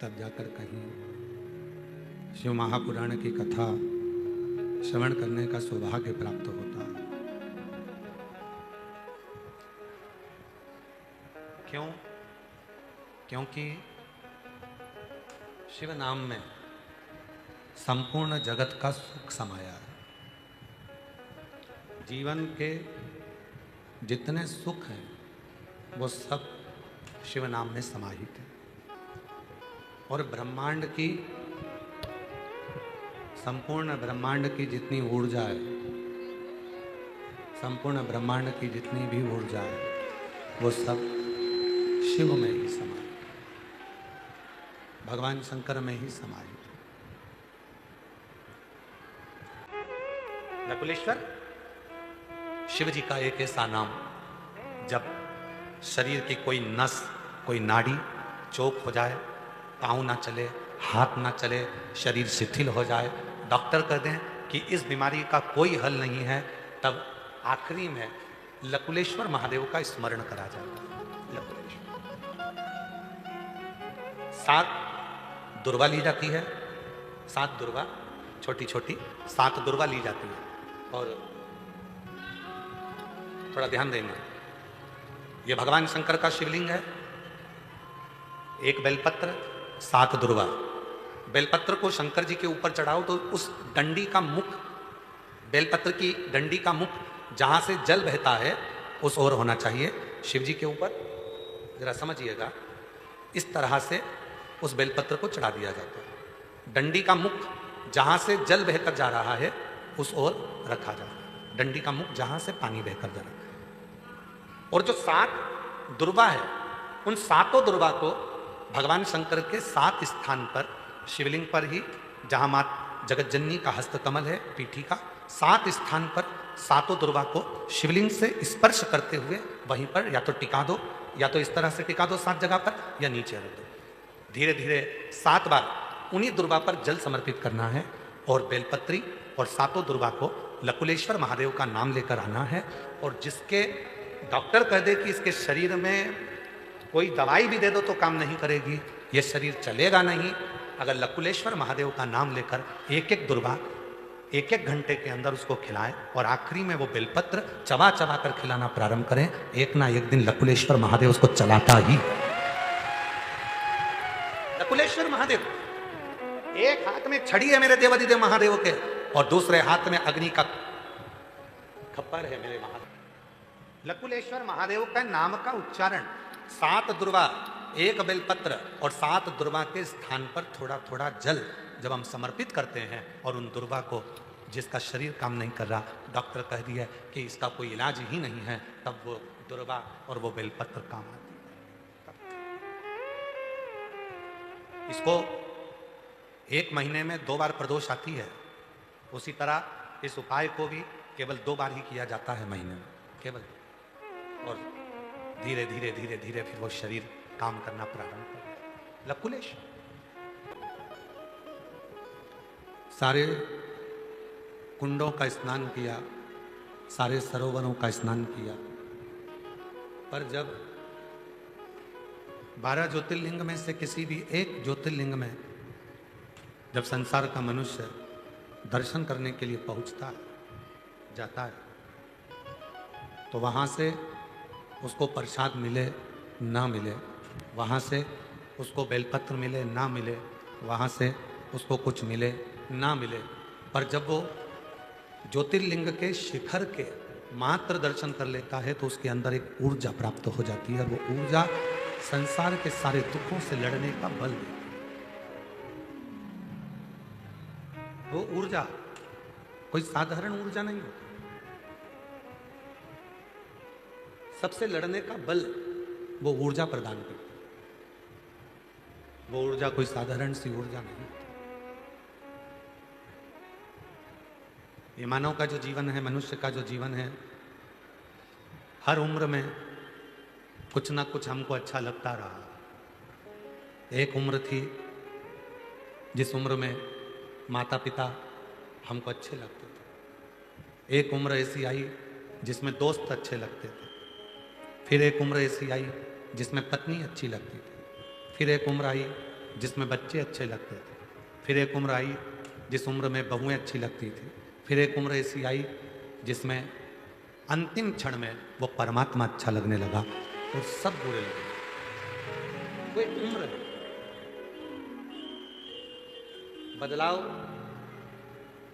तब जाकर कहीं शिव महापुराण की कथा श्रवण करने का सौभाग्य प्राप्त होता है। क्यों? क्योंकि शिव नाम में संपूर्ण जगत का सुख समाया है। जीवन के जितने सुख हैं वो सब शिव नाम में समाहित है। और ब्रह्मांड की, संपूर्ण ब्रह्मांड की जितनी ऊर्जा है, संपूर्ण ब्रह्मांड की जितनी भी ऊर्जा है वो सब शिव में ही समाहित, भगवान शंकर में ही समाहित। नकुलेश्वर शिव जी का एक ऐसा नाम, जब शरीर की कोई नस, कोई नाड़ी चौक हो जाए, पाँव ना चले, हाथ ना चले, शरीर शिथिल हो जाए, डॉक्टर कह दें कि इस बीमारी का कोई हल नहीं है, तब आखिरी में लकुलेश्वर महादेव का स्मरण करा जाता है। लकुलेश्वर 7 दुर्वा ली जाती है, 7 दुर्वा, छोटी छोटी 7 दुर्वा ली जाती है। और थोड़ा ध्यान देंगे, ये भगवान शंकर का शिवलिंग है। एक बेलपत्र, 7 दुर्वा। बेलपत्र को शंकर जी के ऊपर चढ़ाओ तो उस डंडी का मुख, बेलपत्र की डंडी का मुख जहां से जल बहता है उस ओर होना चाहिए शिव जी के ऊपर। जरा समझिएगा, इस तरह से उस बेलपत्र को चढ़ा दिया जाता है। डंडी का मुख जहां से जल बहकर जा रहा है उस ओर रखा जाता है। डंडी का मुख जहां से पानी बहकर जा रहा है। और जो 7 दुर्वा है, उन 7 दुर्वा को भगवान शंकर के 7 स्थान पर, शिवलिंग पर ही, जहां मां जगतजननी का हस्तकमल है, पीठी का, 7 स्थान पर 7 दुर्वा को शिवलिंग से स्पर्श करते हुए वहीं पर या तो टिका दो, या तो इस तरह से टिका दो 7 जगह पर, या नीचे रख दो। धीरे धीरे 7 बार उन्हीं दुर्वा पर जल समर्पित करना है और बेलपत्री और 7 दुर्वा को लकुलेश्वर महादेव का नाम लेकर आना है। और जिसके डॉक्टर कह दे कि इसके शरीर में कोई दवाई भी दे दो तो काम नहीं करेगी, ये शरीर चलेगा नहीं, अगर लकुलेश्वर महादेव का नाम लेकर एक एक दुर्वा 1-1 घंटे के अंदर उसको खिलाएं और आखिरी में वो बेलपत्र चबा चबा कर खिलाना प्रारंभ करें, एक ना एक दिन लकुलेश्वर महादेव उसको चलाता ही। लकुलेश्वर महादेव, एक हाथ में छड़ी है मेरे देवादिदेव महादेव के और दूसरे हाथ में अग्नि का खप्पर है मेरे महादेव। लकुलेश्वर महादेव का नाम का उच्चारण 7 दुर्वा, 1 बेलपत्र और 7 दुर्वा के स्थान पर थोड़ा थोड़ा जल जब हम समर्पित करते हैं और उन दुर्वा को, जिसका शरीर काम नहीं कर रहा, डॉक्टर कह दिया कि इसका कोई इलाज ही नहीं है, तब वो दुर्वा और वो बेलपत्र काम आती है। इसको 1 महीने में 2 बार प्रदोष आती है, उसी तरह इस उपाय को भी केवल 2 बार ही किया जाता है महीने में, केवल। और धीरे धीरे धीरे धीरे फिर वो शरीर काम करना प्रारंभ कर। लकुलेश्वर सारे कुंडों का स्नान किया, सारे सरोवरों का स्नान किया, पर जब 12 ज्योतिर्लिंग में से किसी भी एक ज्योतिर्लिंग में जब संसार का मनुष्य दर्शन करने के लिए पहुंचता है, जाता है, तो वहां से उसको प्रसाद मिले ना मिले, वहाँ से उसको बेलपत्र मिले ना मिले, वहाँ से उसको कुछ मिले ना मिले, पर जब वो ज्योतिर्लिंग के शिखर के मात्र दर्शन कर लेता है तो उसके अंदर एक ऊर्जा प्राप्त हो जाती है। वो ऊर्जा संसार के सारे दुखों से लड़ने का बल देती है। वो ऊर्जा कोई साधारण ऊर्जा नहीं होती, सबसे लड़ने का बल वो ऊर्जा प्रदान करती है। वो ऊर्जा कोई साधारण सी ऊर्जा नहीं। ये मानव का जो जीवन है, मनुष्य का जो जीवन है, हर उम्र में कुछ ना कुछ हमको अच्छा लगता रहा। एक उम्र थी जिस उम्र में माता पिता हमको अच्छे लगते थे। एक उम्र ऐसी आई जिसमें दोस्त अच्छे लगते थे। फिर एक उम्र ऐसी आई जिसमें पत्नी अच्छी लगती थी। फिर एक उम्र आई जिसमें बच्चे अच्छे लगते थे। फिर एक उम्र आई जिस उम्र में बहुएं अच्छी लगती थी। फिर एक उम्र ऐसी आई जिसमें अंतिम क्षण में वो परमात्मा अच्छा लगने लगा और सब बुरे लगे। कोई उम्र है, बदलाव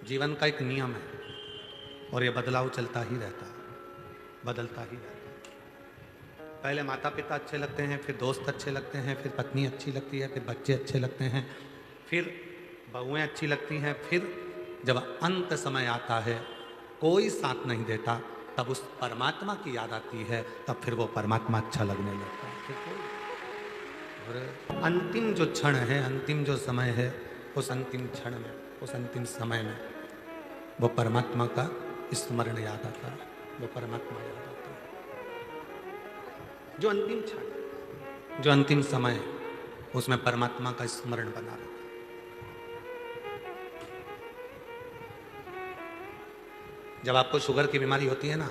जीवन का एक नियम है और ये बदलाव चलता ही रहता है, बदलता ही रहता है। पहले माता पिता अच्छे लगते हैं, फिर दोस्त अच्छे लगते हैं, फिर पत्नी अच्छी लगती है, फिर बच्चे अच्छे लगते हैं, फिर बहुएं अच्छी लगती हैं, फिर जब अंत समय आता है कोई साथ नहीं देता, तब उस परमात्मा की याद आती है, तब फिर वो परमात्मा अच्छा लगने लगता है। और अंतिम जो क्षण है, अंतिम जो समय है, उस अंतिम क्षण में, उस अंतिम समय में वो परमात्मा का स्मरण याद आता है, वो परमात्मा याद आता है। जो अंतिम क्षण, जो अंतिम समय है, उसमें परमात्मा का स्मरण बना रहता है। जब आपको शुगर की बीमारी होती है ना,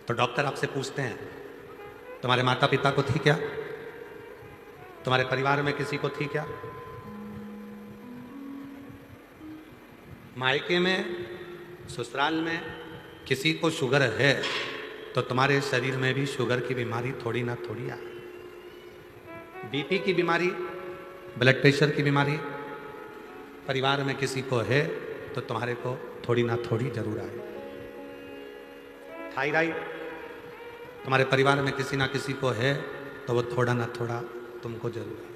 तो डॉक्टर आपसे पूछते हैं तुम्हारे माता पिता को थी क्या, तुम्हारे परिवार में किसी को थी क्या? मायके में, ससुराल में किसी को शुगर है तो तुम्हारे शरीर में भी शुगर की बीमारी थोड़ी ना थोड़ी आए। बीपी की बीमारी, ब्लड प्रेशर की बीमारी परिवार में किसी को है तो तुम्हारे को थोड़ी ना थोड़ी जरूर आए। थायराइड तुम्हारे परिवार में किसी ना किसी को है तो वो थोड़ा ना थोड़ा तुमको जरूर आए।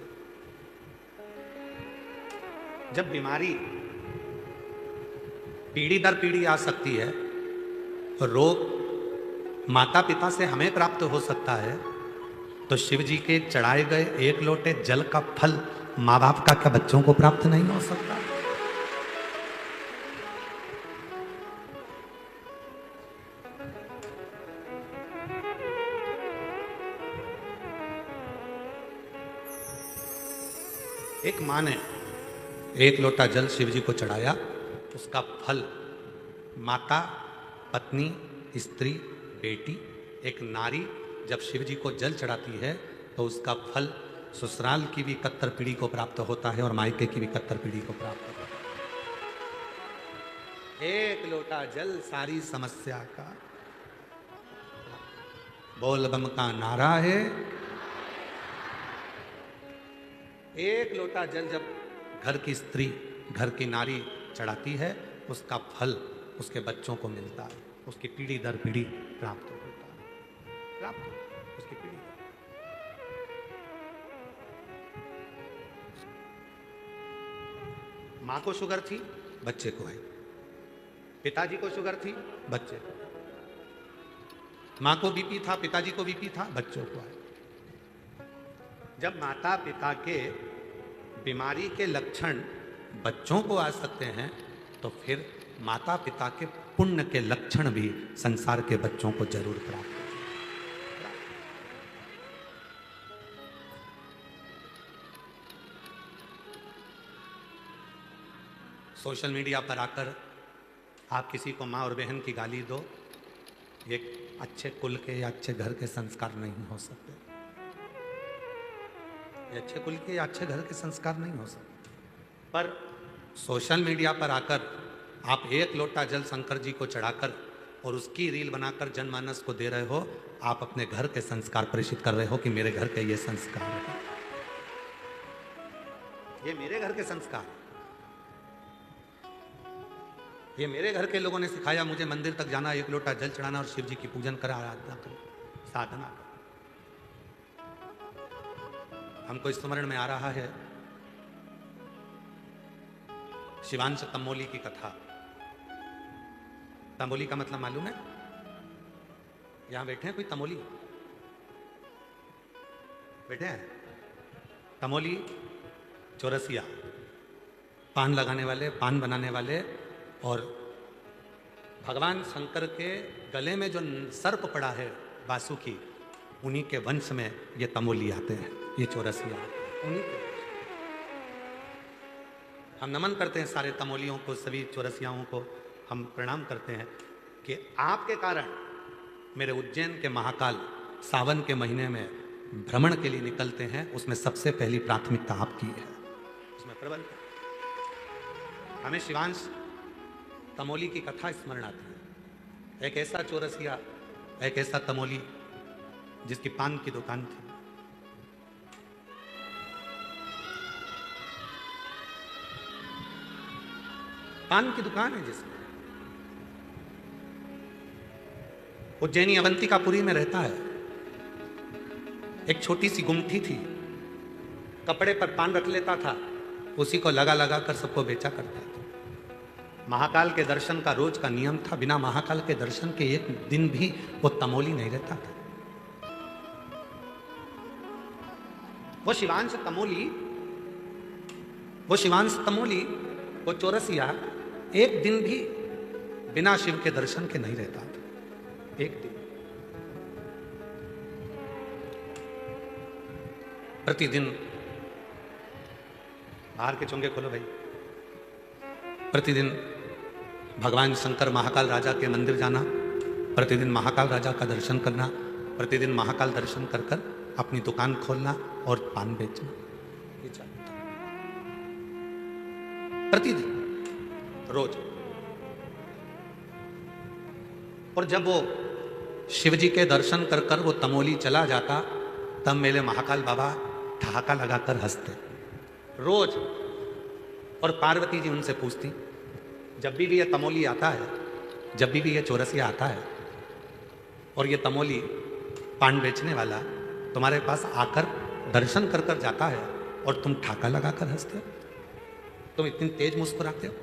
जब बीमारी पीढ़ी दर पीढ़ी आ सकती है और रोग माता पिता से हमें प्राप्त हो सकता है, तो शिव जी के चढ़ाए गए एक लोटे जल का फल माँ बाप का क्या बच्चों को प्राप्त नहीं हो सकता? एक माँ ने एक लोटा जल शिव जी को चढ़ाया, उसका फल माता, पत्नी, स्त्री, बेटी, एक नारी जब शिव जी को जल चढ़ाती है तो उसका फल ससुराल की भी 71 पीढ़ी को प्राप्त होता है और मायके की भी 71 पीढ़ी को प्राप्त होता है। एक लोटा जल सारी समस्या का, बोल बम का नारा है। एक लोटा जल जब घर की स्त्री, घर की नारी चढ़ाती है, उसका फल उसके बच्चों को मिलता है, उसकी पीढ़ी दर पीढ़ी प्राप्त होता है, प्राप्त उसकी पीढ़ी। माँ को शुगर थी, बच्चे को है। पिताजी को शुगर थी, बच्चे को। माँ को बीपी था, पिताजी को बीपी था, बच्चों को है। जब माता पिता के बीमारी के लक्षण बच्चों को आ सकते हैं, तो फिर माता पिता के पुण्य के लक्षण भी संसार के बच्चों को जरूर प्राप्त होंगे। सोशल मीडिया पर आकर आप किसी को माँ और बहन की गाली दो, ये अच्छे कुल के या अच्छे घर के संस्कार नहीं हो सकते। ये अच्छे कुल के या अच्छे घर के संस्कार नहीं हो सकते। पर सोशल मीडिया पर आकर आप एक लोटा जल शंकर जी को चढ़ाकर और उसकी रील बनाकर जनमानस को दे रहे हो, आप अपने घर के संस्कार प्रेषित कर रहे हो कि मेरे घर के ये संस्कार है, ये मेरे घर के संस्कार, ये मेरे घर के लोगों ने सिखाया मुझे मंदिर तक जाना, एक लोटा जल चढ़ाना और शिव जी की पूजन करा, आराधना करो, साधना करो। हमको स्मरण में आ रहा है शिवांश तमोली की कथा। तमोली का मतलब मालूम है? यहां बैठे हैं कोई तमोली? बैठे हैं? तमोली चौरसिया, पान लगाने वाले, पान बनाने वाले, और भगवान शंकर के गले में जो सर्प पड़ा है वासुकी, उन्हीं के वंश में ये तमोली आते हैं, ये चौरसिया उन्हीं के। हम नमन करते हैं सारे तमोलियों को, सभी चौरसियाओं को हम प्रणाम करते हैं कि आपके कारण मेरे उज्जैन के महाकाल सावन के महीने में भ्रमण के लिए निकलते हैं, उसमें सबसे पहली प्राथमिकता आपकी है, उसमें प्रबल। हमें शिवांश तमोली की कथा स्मरण आती है। एक ऐसा चौरसिया, एक ऐसा तमोली जिसकी पान की दुकान थी। पान की दुकान है जिसमें, उज्जैनी अवंतिकापुरी में रहता है। एक छोटी सी गुमठी थी, कपड़े पर पान रख लेता था, उसी को लगा लगा कर सबको बेचा करता था। महाकाल के दर्शन का रोज का नियम था, बिना महाकाल के दर्शन के एक दिन भी वो तमोली नहीं रहता था। वो शिवांश तमोली, वो चौरसिया एक दिन भी बिना शिव के दर्शन के नहीं रहता था। एक दिन प्रतिदिन, बाहर के चोंगे खोलो भाई, प्रतिदिन भगवान शंकर महाकाल राजा के मंदिर जाना, प्रतिदिन महाकाल राजा का दर्शन करना, प्रतिदिन महाकाल दर्शन कर कर अपनी दुकान खोलना और पान बेचना, ये चाहता प्रतिदिन रोज। और जब वो शिव जी के दर्शन कर कर वो तमोली चला जाता, तब मेरे महाकाल बाबा ठहाका लगाकर हंसते रोज। और पार्वती जी उनसे पूछती, जब भी ये तमोली आता है, जब भी ये चौरसिया आता है और ये तमोली पान बेचने वाला तुम्हारे पास आकर दर्शन कर कर जाता है और तुम ठाका लगाकर हंसते हो, तुम इतनी तेज मुस्कुराते हो,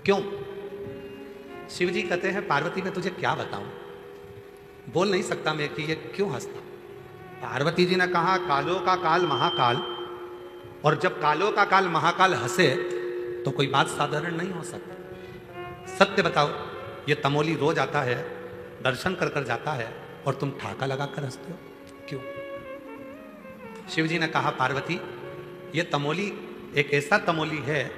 क्यों? शिव जी कहते हैं, पार्वती मैं तुझे क्या बताऊं, बोल नहीं सकता मैं कि ये क्यों हंसता। पार्वती जी ने कहा, कालों का काल महाकाल, और जब कालों का काल महाकाल हंसे तो कोई बात साधारण नहीं हो सकती। सत्य बताओ, ये तमोली रोज आता है, दर्शन कर कर जाता है और तुम ठाका लगाकर हंसते हो, क्यों? शिव जी ने कहा, पार्वती ये तमोली एक ऐसा तमोली है,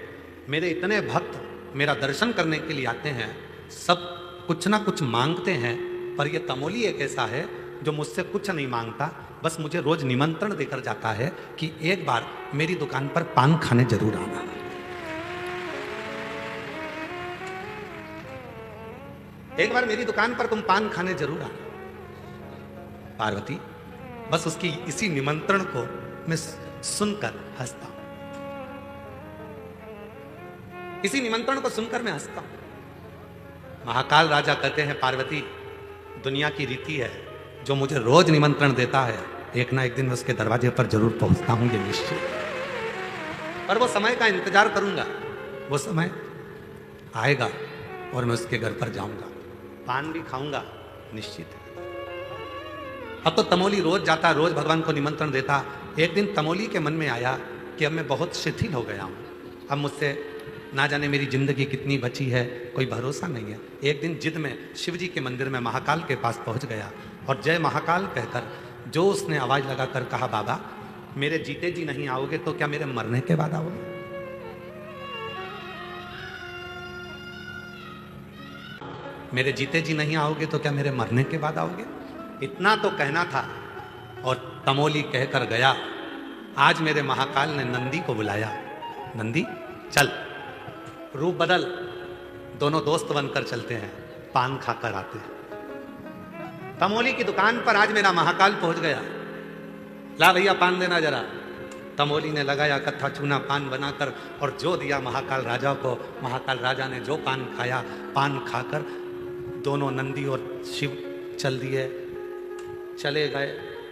मेरे इतने भक्त मेरा दर्शन करने के लिए आते हैं, सब कुछ ना कुछ मांगते हैं, पर ये तमोली एक ऐसा है जो मुझसे कुछ नहीं मांगता, बस मुझे रोज निमंत्रण देकर जाता है कि एक बार मेरी दुकान पर पान खाने जरूर आना। एक बार मेरी दुकान पर तुम पान खाने जरूर आना। पार्वती बस उसकी इसी निमंत्रण को मैं सुनकर हंसता हूं, इसी निमंत्रण को सुनकर मैं हंसता हूं। महाकाल राजा कहते हैं, पार्वती दुनिया की रीति है, जो मुझे रोज निमंत्रण देता है, एक ना एक दिन मैं उसके दरवाजे पर जरूर पहुंचता हूं, ये निश्चित। पर वो समय का इंतजार करूंगा, वो समय आएगा और मैं उसके घर पर जाऊंगा, पान भी खाऊंगा, निश्चित है। अब तो तमोली रोज जाता, रोज भगवान को निमंत्रण देता। एक दिन तमोली के मन में आया कि अब मैं बहुत शिथिल हो गया हूं, अब मुझसे ना जाने मेरी जिंदगी कितनी बची है, कोई भरोसा नहीं है। एक दिन जिद में शिव जी के मंदिर में महाकाल के पास पहुंच गया और जय महाकाल कहकर जो उसने आवाज लगाकर कहा, बाबा मेरे जीते जी नहीं आओगे तो क्या मेरे मरने के बाद आओगे? मेरे जीते जी नहीं आओगे तो क्या मेरे मरने के बाद आओगे? इतना तो कहना था और तमोली कहकर गया। आज मेरे महाकाल ने नंदी को बुलाया, नंदी चल, रूप बदल, दोनों दोस्त बनकर चलते हैं, पान खाकर आते हैं। तमोली की दुकान पर आज मेरा महाकाल पहुंच गया, ला भैया पान देना जरा। तमोली ने लगाया कत्था चूना पान बनाकर और जो दिया महाकाल राजा को। महाकाल राजा ने जो पान खाया, पान खाकर दोनों नंदी और शिव चल दिए, चले गए।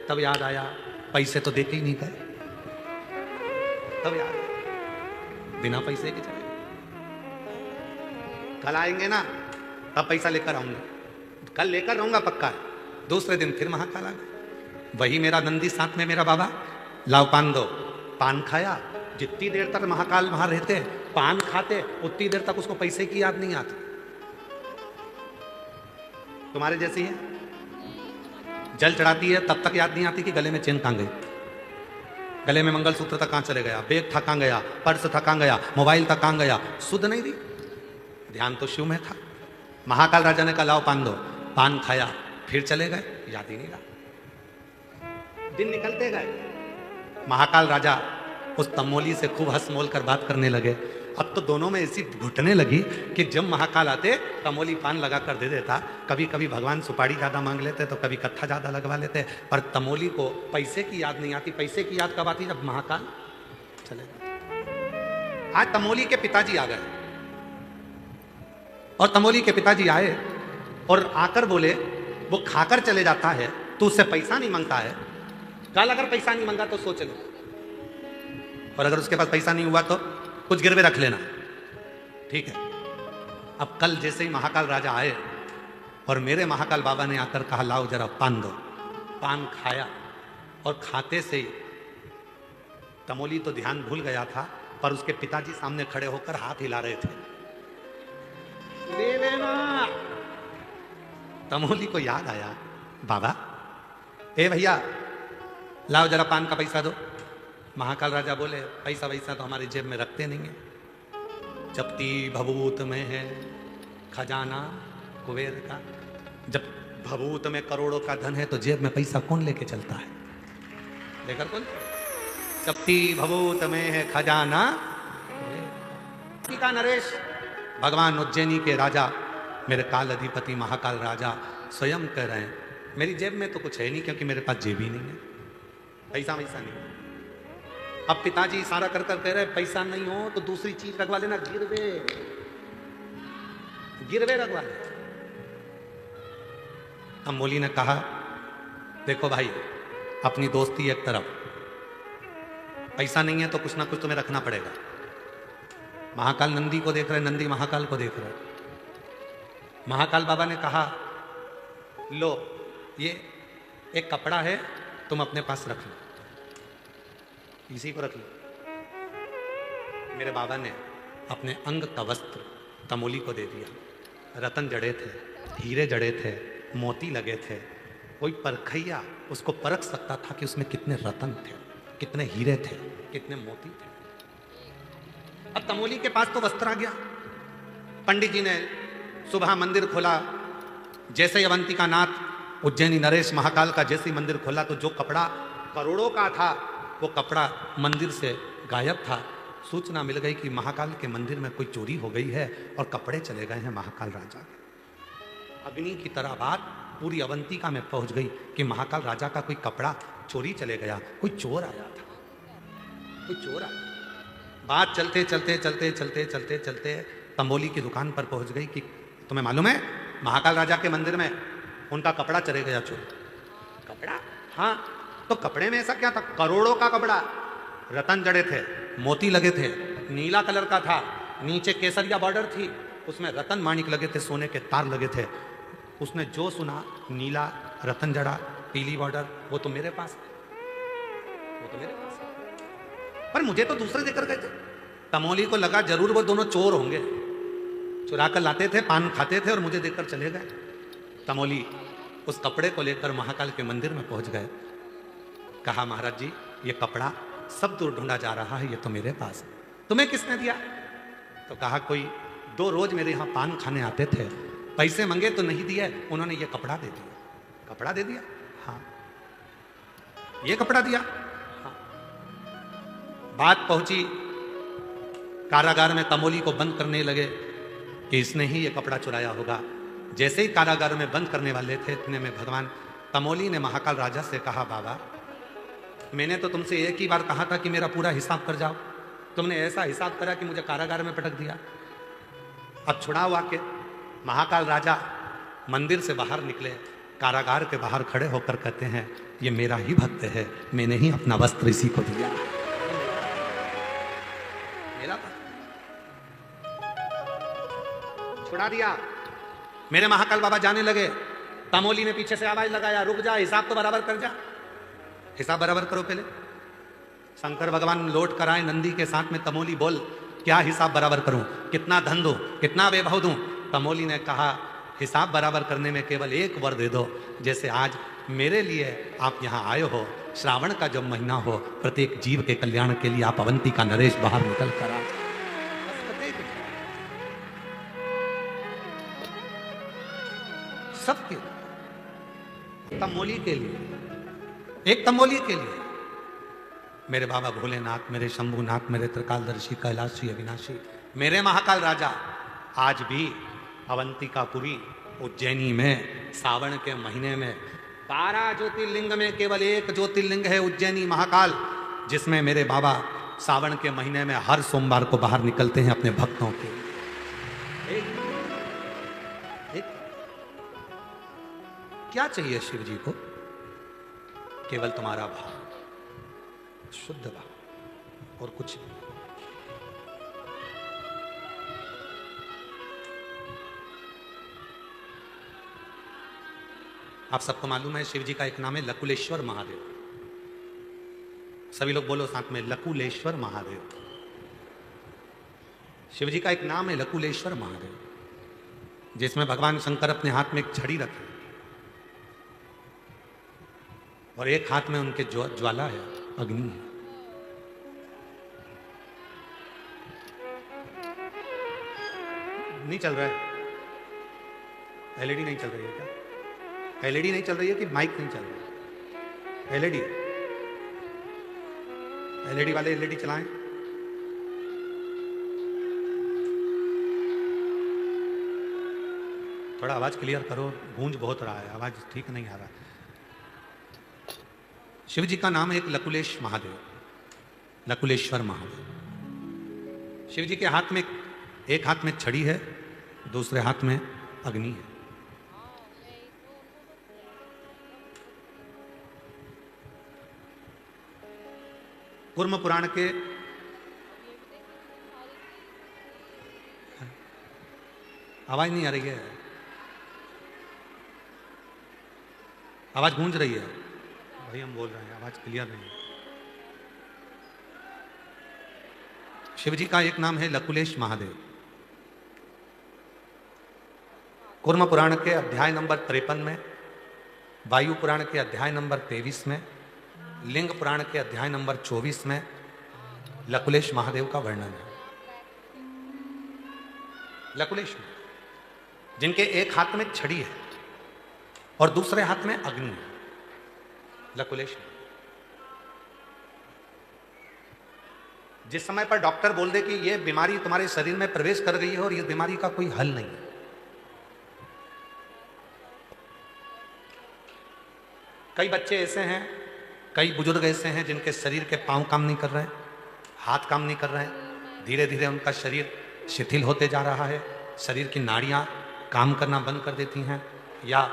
तब याद आया, पैसे तो देके ही नहीं गए। तब याद आया, बिना पैसे के चले। कल आएंगे ना, तब पैसा लेकर आऊंगा, कल लेकर रहूंगा पक्का। दूसरे दिन फिर महाकाल आ गए, वही मेरा नंदी साथ में मेरा बाबा, लाओ पान दो। पान खाया, जितनी देर तक महाकाल वहां रहते पान खाते, उतनी देर तक उसको पैसे की याद नहीं आती। तुम्हारे जैसी है, जल चढ़ाती है तब तक याद नहीं आती कि गले में चेन कहां गई, गले में मंगलसूत्र तक कहां चले गया, बैग था कहां गया, पर्स था कहां गया, मोबाइल तक कहां गया, सुध नहीं दी। ध्यान तो शिव में था। महाकाल राजा ने कहा लाओ पान दो, पान खाया, फिर चले गए, याद ही नहीं रहा। दिन निकलते गए, महाकाल राजा उस तमोली से खूब हंस मोल कर बात करने लगे। अब तो दोनों में ऐसी घुटने लगी कि जब महाकाल आते तमोली पान लगा कर दे देता। कभी कभी भगवान सुपारी ज़्यादा मांग लेते तो कभी कत्था ज़्यादा लगवा लेते, पर तमोली को पैसे की याद नहीं आती। पैसे की याद कब आती? जब महाकाल चले गए। आज तमोली के पिताजी आ गए और तमोली के पिताजी आए और आकर बोले, वो खाकर चले जाता है तो उससे पैसा नहीं मांगता है। कल अगर पैसा नहीं मांगा तो सोच लो, और अगर उसके पास पैसा नहीं हुआ तो कुछ गिरवे रख लेना, ठीक है। अब कल जैसे ही महाकाल राजा आए और मेरे महाकाल बाबा ने आकर कहा, लाओ जरा पान दो। पान खाया और खाते से ही तमोली तो ध्यान भूल गया था, पर उसके पिताजी सामने खड़े होकर हाथ हिला रहे थे, ले लेना। तमोली को याद आया, बाबा, ए भैया, लाओ जरा पान का पैसा दो। महाकाल राजा बोले, पैसा वैसा तो हमारी जेब में रखते नहीं है। जप्ती भभूत में है खजाना कुबेर का। जब भभूत में करोड़ों का धन है तो जेब में पैसा कौन लेके चलता है? लेकर कौन? जप्ती भभूत में है खजाना का नरेश। भगवान उज्जैनी के राजा, मेरे काल अधिपति महाकाल राजा स्वयं कह रहे हैं, मेरी जेब में तो कुछ है नहीं, क्योंकि मेरे पास जेब ही नहीं है, पैसा वैसा नहीं। अब पिताजी इशारा कर कर कह रहे, पैसा नहीं हो तो दूसरी चीज रखवा लेना, गिरवे, गिरवे रखवा ले। तमोली ने कहा, देखो भाई, अपनी दोस्ती एक तरफ, पैसा नहीं है तो कुछ ना कुछ तुम्हें रखना पड़ेगा। महाकाल नंदी को देख रहे, नंदी महाकाल को देख रहे। महाकाल बाबा ने कहा, लो ये एक कपड़ा है, तुम अपने पास रख लो, इसी को रख लो। मेरे बाबा ने अपने अंग का वस्त्र तमोली को दे दिया। रतन जड़े थे, हीरे जड़े थे, मोती लगे थे। कोई परखैया उसको परख सकता था कि उसमें कितने रतन थे, कितने हीरे थे, कितने मोती थे। अब तमोली के पास तो वस्त्र आ गया। पंडित जी ने सुबह मंदिर खोला, जैसे अवंतिका नाथ उज्जैनी नरेश महाकाल का जैसे मंदिर खोला तो जो कपड़ा करोड़ों का था वो कपड़ा मंदिर से गायब था। सूचना मिल गई कि महाकाल के मंदिर में कोई चोरी हो गई है और कपड़े चले गए हैं महाकाल राजा के। अग्नि की तरह बात पूरी अवंतिका में पहुंच गई कि महाकाल राजा का कोई कपड़ा चोरी चले गया, कोई चोर आया था, कोई चोर आया। बात चलते चलते चलते चलते चलते चलते तमोली की दुकान पर पहुंच गई कि तुम्हें मालूम है महाकाल राजा के मंदिर में उनका कपड़ा चले गया चोर। कपड़ा? हाँ, तो कपड़े में ऐसा क्या था? करोड़ों का कपड़ा, रतन जड़े थे, मोती लगे थे, नीला कलर का था, नीचे केसरिया बॉर्डर थी, उसमें रतन माणिक लगे थे, सोने के तार लगे थे। उसने जो सुना, नीला रतन जड़ा, पीली बॉर्डर, वो तो मेरे पास है, वो तो मेरे पास है। पर मुझे तो दूसरे देकर गए थे। तमोली को लगा जरूर वो दोनों चोर होंगे, चुरा कर लाते थे, पान खाते थे और मुझे देकर चले गए। तमोली उस कपड़े को लेकर महाकाल के मंदिर में पहुंच गए। कहा, महाराज जी, ये कपड़ा सब दूर ढूंढा जा रहा है, ये तो मेरे पास है, तुम्हें किसने दिया? तो कहा, कोई 2 रोज मेरे यहाँ पान खाने आते थे, पैसे मांगे तो नहीं दिए, उन्होंने ये कपड़ा दे दिया। कपड़ा दे दिया? हाँ, ये कपड़ा दिया। हाँ। बात पहुंची कारागार में, तमोली को बंद करने लगे कि इसने ही ये कपड़ा चुराया होगा। जैसे ही कारागार में बंद करने वाले थे, इतने में भगवान तमोली ने महाकाल राजा से कहा, बाबा, मैंने तो तुमसे एक ही बार कहा था कि मेरा पूरा हिसाब कर जाओ, तुमने ऐसा हिसाब करा कि मुझे कारागार में पटक दिया। अब छुड़ाओ आके। महाकाल राजा मंदिर से बाहर निकले, कारागार के बाहर खड़े होकर कहते हैं, ये मेरा ही भक्त है, मैंने ही अपना वस्त्र इसी को दिया। मेरा छुड़ा दिया। मेरे महाकाल बाबा जाने लगे। तमोली ने पीछे से आवाज लगाया, रुक जा, हिसाब तो बराबर कर जा, हिसाब बराबर करो पहले। शंकर भगवान लौट कर आए नंदी के साथ में। तमोली बोल, क्या हिसाब बराबर करूं, कितना धन दूं, कितना वैभव दूं? तमोली ने कहा, हिसाब बराबर करने में केवल एक वर दे दो। जैसे आज मेरे लिए आप यहाँ आए हो, श्रावण का जब महीना हो, प्रत्येक जीव के कल्याण के लिए आप अवंतिका नरेश बाहर निकल कर आ, सबके, तमोली के लिए एक तंबोली के लिए। मेरे बाबा भोलेनाथ, मेरे शंभुनाथ, मेरे त्रिकालदर्शी, कैलाशी, अविनाशी, मेरे महाकाल राजा आज भी अवंतिकापुरी उज्जैनी में सावन के महीने में 12 ज्योतिर्लिंग में केवल एक ज्योतिर्लिंग है उज्जैनी महाकाल, जिसमें मेरे बाबा सावन के महीने में हर सोमवार को बाहर निकलते हैं अपने भक्तों के। एक क्या चाहिए शिव जी को? केवल तुम्हारा भाव, शुद्ध भाव और कुछ नहीं। आप सबको मालूम है शिव जी का एक नाम है लकुलेश्वर महादेव। सभी लोग बोलो साथ में, लकुलेश्वर महादेव। शिव जी का एक नाम है लकुलेश्वर महादेव, जिसमें भगवान शंकर अपने हाथ में एक छड़ी रखे और एक हाथ में उनके ज्वाला है, अग्नि है। नहीं चल रहा है? एलईडी नहीं चल रही है क्या? एलईडी नहीं चल रही है कि माइक नहीं चल रहा है? एलईडी, एलईडी वाले एलईडी चलाएं। थोड़ा आवाज क्लियर करो, गूंज बहुत रहा है, आवाज ठीक नहीं आ रहा। शिव जी का नाम है एक लकुलेश महादेव, लकुलेश्वर महादेव। शिव जी के हाथ में एक हाथ में छड़ी है, दूसरे हाथ में अग्नि है। कूर्म पुराण के आवाज नहीं आ रही है, आवाज गूंज रही है भाई, हम बोल रहे हैं आवाज क्लियर नहीं है। शिव जी का एक नाम है लकुलेश महादेव। कूर्म पुराण के अध्याय नंबर 53 में, वायु पुराण के अध्याय नंबर 23 में, लिंग पुराण के अध्याय नंबर 24 में लकुलेश महादेव का वर्णन है। लकुलेश जिनके एक हाथ में छड़ी है और दूसरे हाथ में अग्नि है, लकुलेश। जिस समय पर डॉक्टर बोल दे कि यह बीमारी तुम्हारे शरीर में प्रवेश कर गई है और इस बीमारी का कोई हल नहीं है, कई बच्चे ऐसे हैं, कई बुजुर्ग ऐसे हैं जिनके शरीर के पांव काम नहीं कर रहे हैं, हाथ काम नहीं कर रहे हैं, धीरे धीरे उनका शरीर शिथिल होते जा रहा है, शरीर की नाड़ियां काम करना बंद कर देती हैं या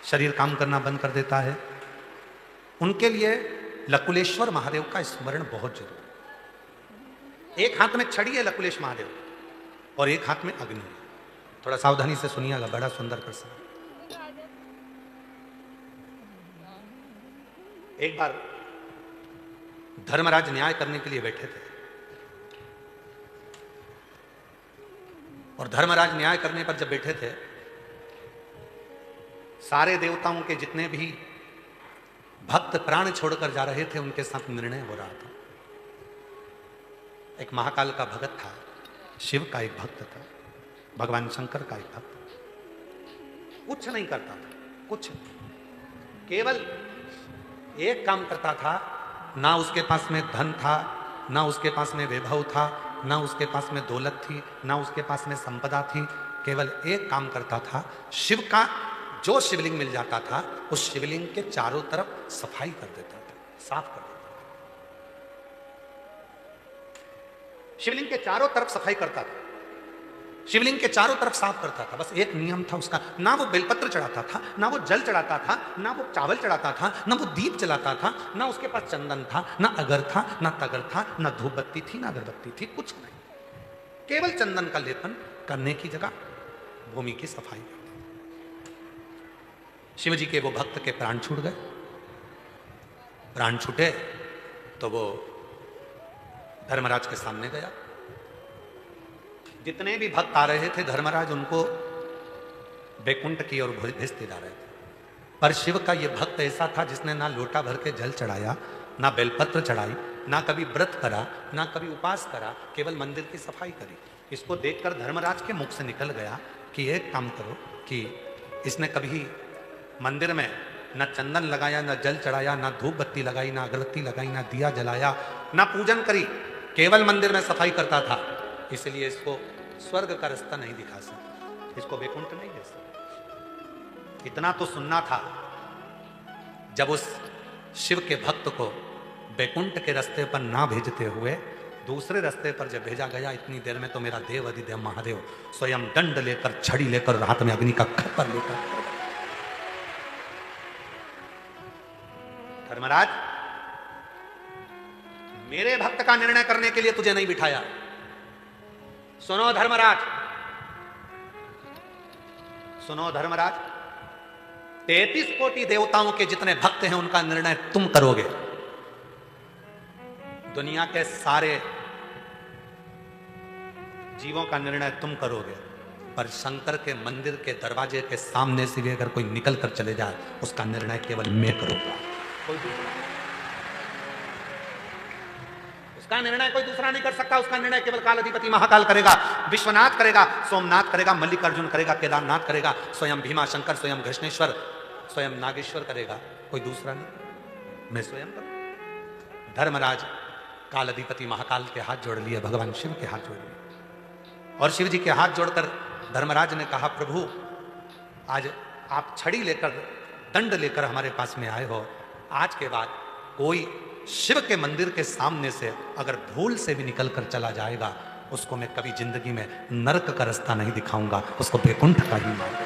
शरीर काम करना बंद कर देता है। उनके लिए लकुलेश्वर महादेव का स्मरण बहुत जरूरी है। एक हाथ में छड़ी है लकुलेश महादेव और एक हाथ में अग्नि है। थोड़ा सावधानी से सुनिएगा, बड़ा सुंदर प्रसंग। एक बार धर्मराज न्याय करने के लिए बैठे थे और धर्मराज न्याय करने पर जब बैठे थे, सारे देवताओं के जितने भी भक्त प्राण छोड़कर जा रहे थे उनके साथ निर्णय हो रहा था। एक महाकाल का भगत था, शिव का एक भक्त था, भगवान शंकर का एक भक्त। कुछ नहीं करता था, कुछ केवल एक काम करता था। ना उसके पास में धन था, ना उसके पास में वैभव था, ना उसके पास में दौलत थी, ना उसके पास में संपदा थी। केवल एक काम करता था, शिव का जो शिवलिंग मिल जाता था उस शिवलिंग के चारों तरफ सफाई कर देता था, साफ कर देता था। शिवलिंग के चारों तरफ सफाई करता था, शिवलिंग के चारों तरफ साफ करता था। बस एक नियम था उसका, ना वो बेलपत्र चढ़ाता था, ना वो जल चढ़ाता था, ना वो चावल चढ़ाता था, ना वो दीप जलाता था, ना उसके पास चंदन था, ना अगर था, ना तगर था, ना धूप बत्ती थी, ना अगरबत्ती थी, कुछ नहीं। केवल चंदन का लेपन करने की जगह भूमि की सफाई। शिव जी के वो भक्त के प्राण छूट गए। प्राण छूटे तो वो धर्मराज के सामने गया। जितने भी भक्त आ रहे थे धर्मराज उनको बैकुंठ की ओर भेजते जा रहे थे, पर शिव का ये भक्त ऐसा था जिसने ना लोटा भर के जल चढ़ाया, ना बेलपत्र चढ़ाई, ना कभी व्रत करा, ना कभी उपास करा, केवल मंदिर की सफाई करी। इसको देखकर धर्मराज के मुख से निकल गया कि एक काम करो कि इसने कभी मंदिर में न चंदन लगाया, न जल चढ़ाया, न धूप बत्ती लगाई, न अगरबत्ती लगाई, न दिया जलाया, न पूजन करी, केवल मंदिर में सफाई करता था। इसलिए इसको स्वर्ग का रास्ता नहीं दिखा सकता, इसको वैकुंठ नहीं दे सकता। इतना तो सुनना था, जब उस शिव के भक्त को वैकुंठ के रास्ते पर ना भेजते हुए दूसरे रास्ते पर जब भेजा गया, इतनी देर में तो मेरा देव अधिदेव महादेव स्वयं दंड लेकर, छड़ी लेकर, हाथ में अग्नि का खप्पर लेकर, धर्मराज मेरे भक्त का निर्णय करने के लिए तुझे नहीं बिठाया। सुनो धर्मराज, सुनो धर्मराज, 33 कोटि देवताओं के जितने भक्त हैं उनका निर्णय तुम करोगे। दुनिया के सारे जीवों का निर्णय तुम करोगे, पर शंकर के मंदिर के दरवाजे के सामने से भी अगर कोई निकल कर चले जाए, उसका निर्णय केवल मैं करूंगा, कोई दूसरा। उसका निर्णय कोई दूसरा नहीं कर सकता। उसका निर्णय केवल काल अधिपति महाकाल करेगा, विश्वनाथ करेगा, सोमनाथ करेगा, मल्लिकार्जुन करेगा, केदारनाथ करेगा, स्वयं भीमा शंकर, स्वयं घृष्णेश्वर, स्वयं नागेश्वर करेगा, कोई दूसरा नहीं, मैं स्वयं करूंगा। धर्मराज काल अधिपति महाकाल के हाथ जोड़ लिए, भगवान शिव के हाथ जोड़ लिए, और शिव जी के हाथ जोड़कर धर्मराज ने कहा, प्रभु आज आप छड़ी लेकर, दंड लेकर हमारे पास में आए हो, आज के बाद कोई शिव के मंदिर के सामने से अगर भूल से भी निकल कर चला जाएगा, उसको मैं कभी जिंदगी में नरक का रास्ता नहीं दिखाऊंगा, उसको वैकुंठ का ही मार्ग।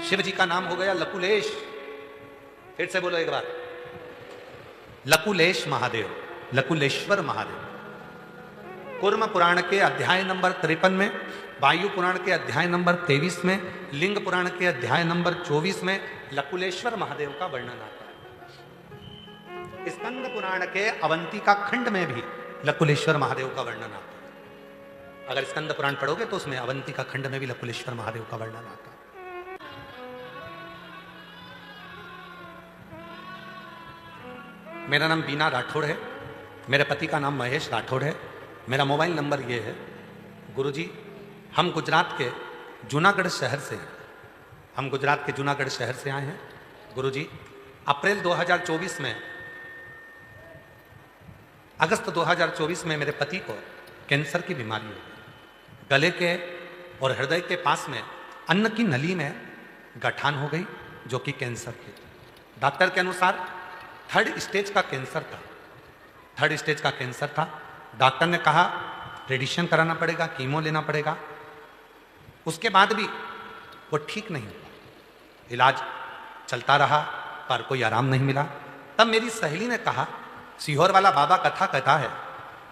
शिव जी का नाम हो गया लकुलेश। फिर से बोलो एक बार, लकुलेश महादेव, लकुलेश्वर महादेव। कुर्म पुराण के अध्याय नंबर 53 में, वायु पुराण के अध्याय नंबर 23 में, लिंग पुराण के अध्याय नंबर 24 में लकुलेश्वर महादेव का वर्णन आता है। स्कंद पुराण के अवंतिका खंड में भी लकुलेश्वर महादेव का वर्णन आता है। अगर स्कंद पुराण पढ़ोगे तो उसमें अवंतिका खंड में भी लकुलेश्वर महादेव का वर्णन आता है। मेरा नाम बीना राठौड़ है, मेरे पति का नाम महेश राठौड़ है, मेरा मोबाइल नंबर ये है। गुरुजी, हम गुजरात के जूनागढ़ शहर से हैं, हम गुजरात के जूनागढ़ शहर से आए हैं। गुरुजी, अप्रैल 2024 में, अगस्त 2024 में मेरे पति को कैंसर की बीमारी हो गई। गले के और हृदय के पास में अन्न की नली में गठान हो गई, जो कि कैंसर थी। डॉक्टर के अनुसार 3rd स्टेज का कैंसर था, 3rd स्टेज का कैंसर था। डॉक्टर ने कहा रेडिएशन कराना पड़ेगा, कीमो लेना पड़ेगा। उसके बाद भी वो ठीक नहीं हुआ, इलाज चलता रहा पर कोई आराम नहीं मिला। तब मेरी सहेली ने कहा, सीहोर वाला बाबा कथा कहता है,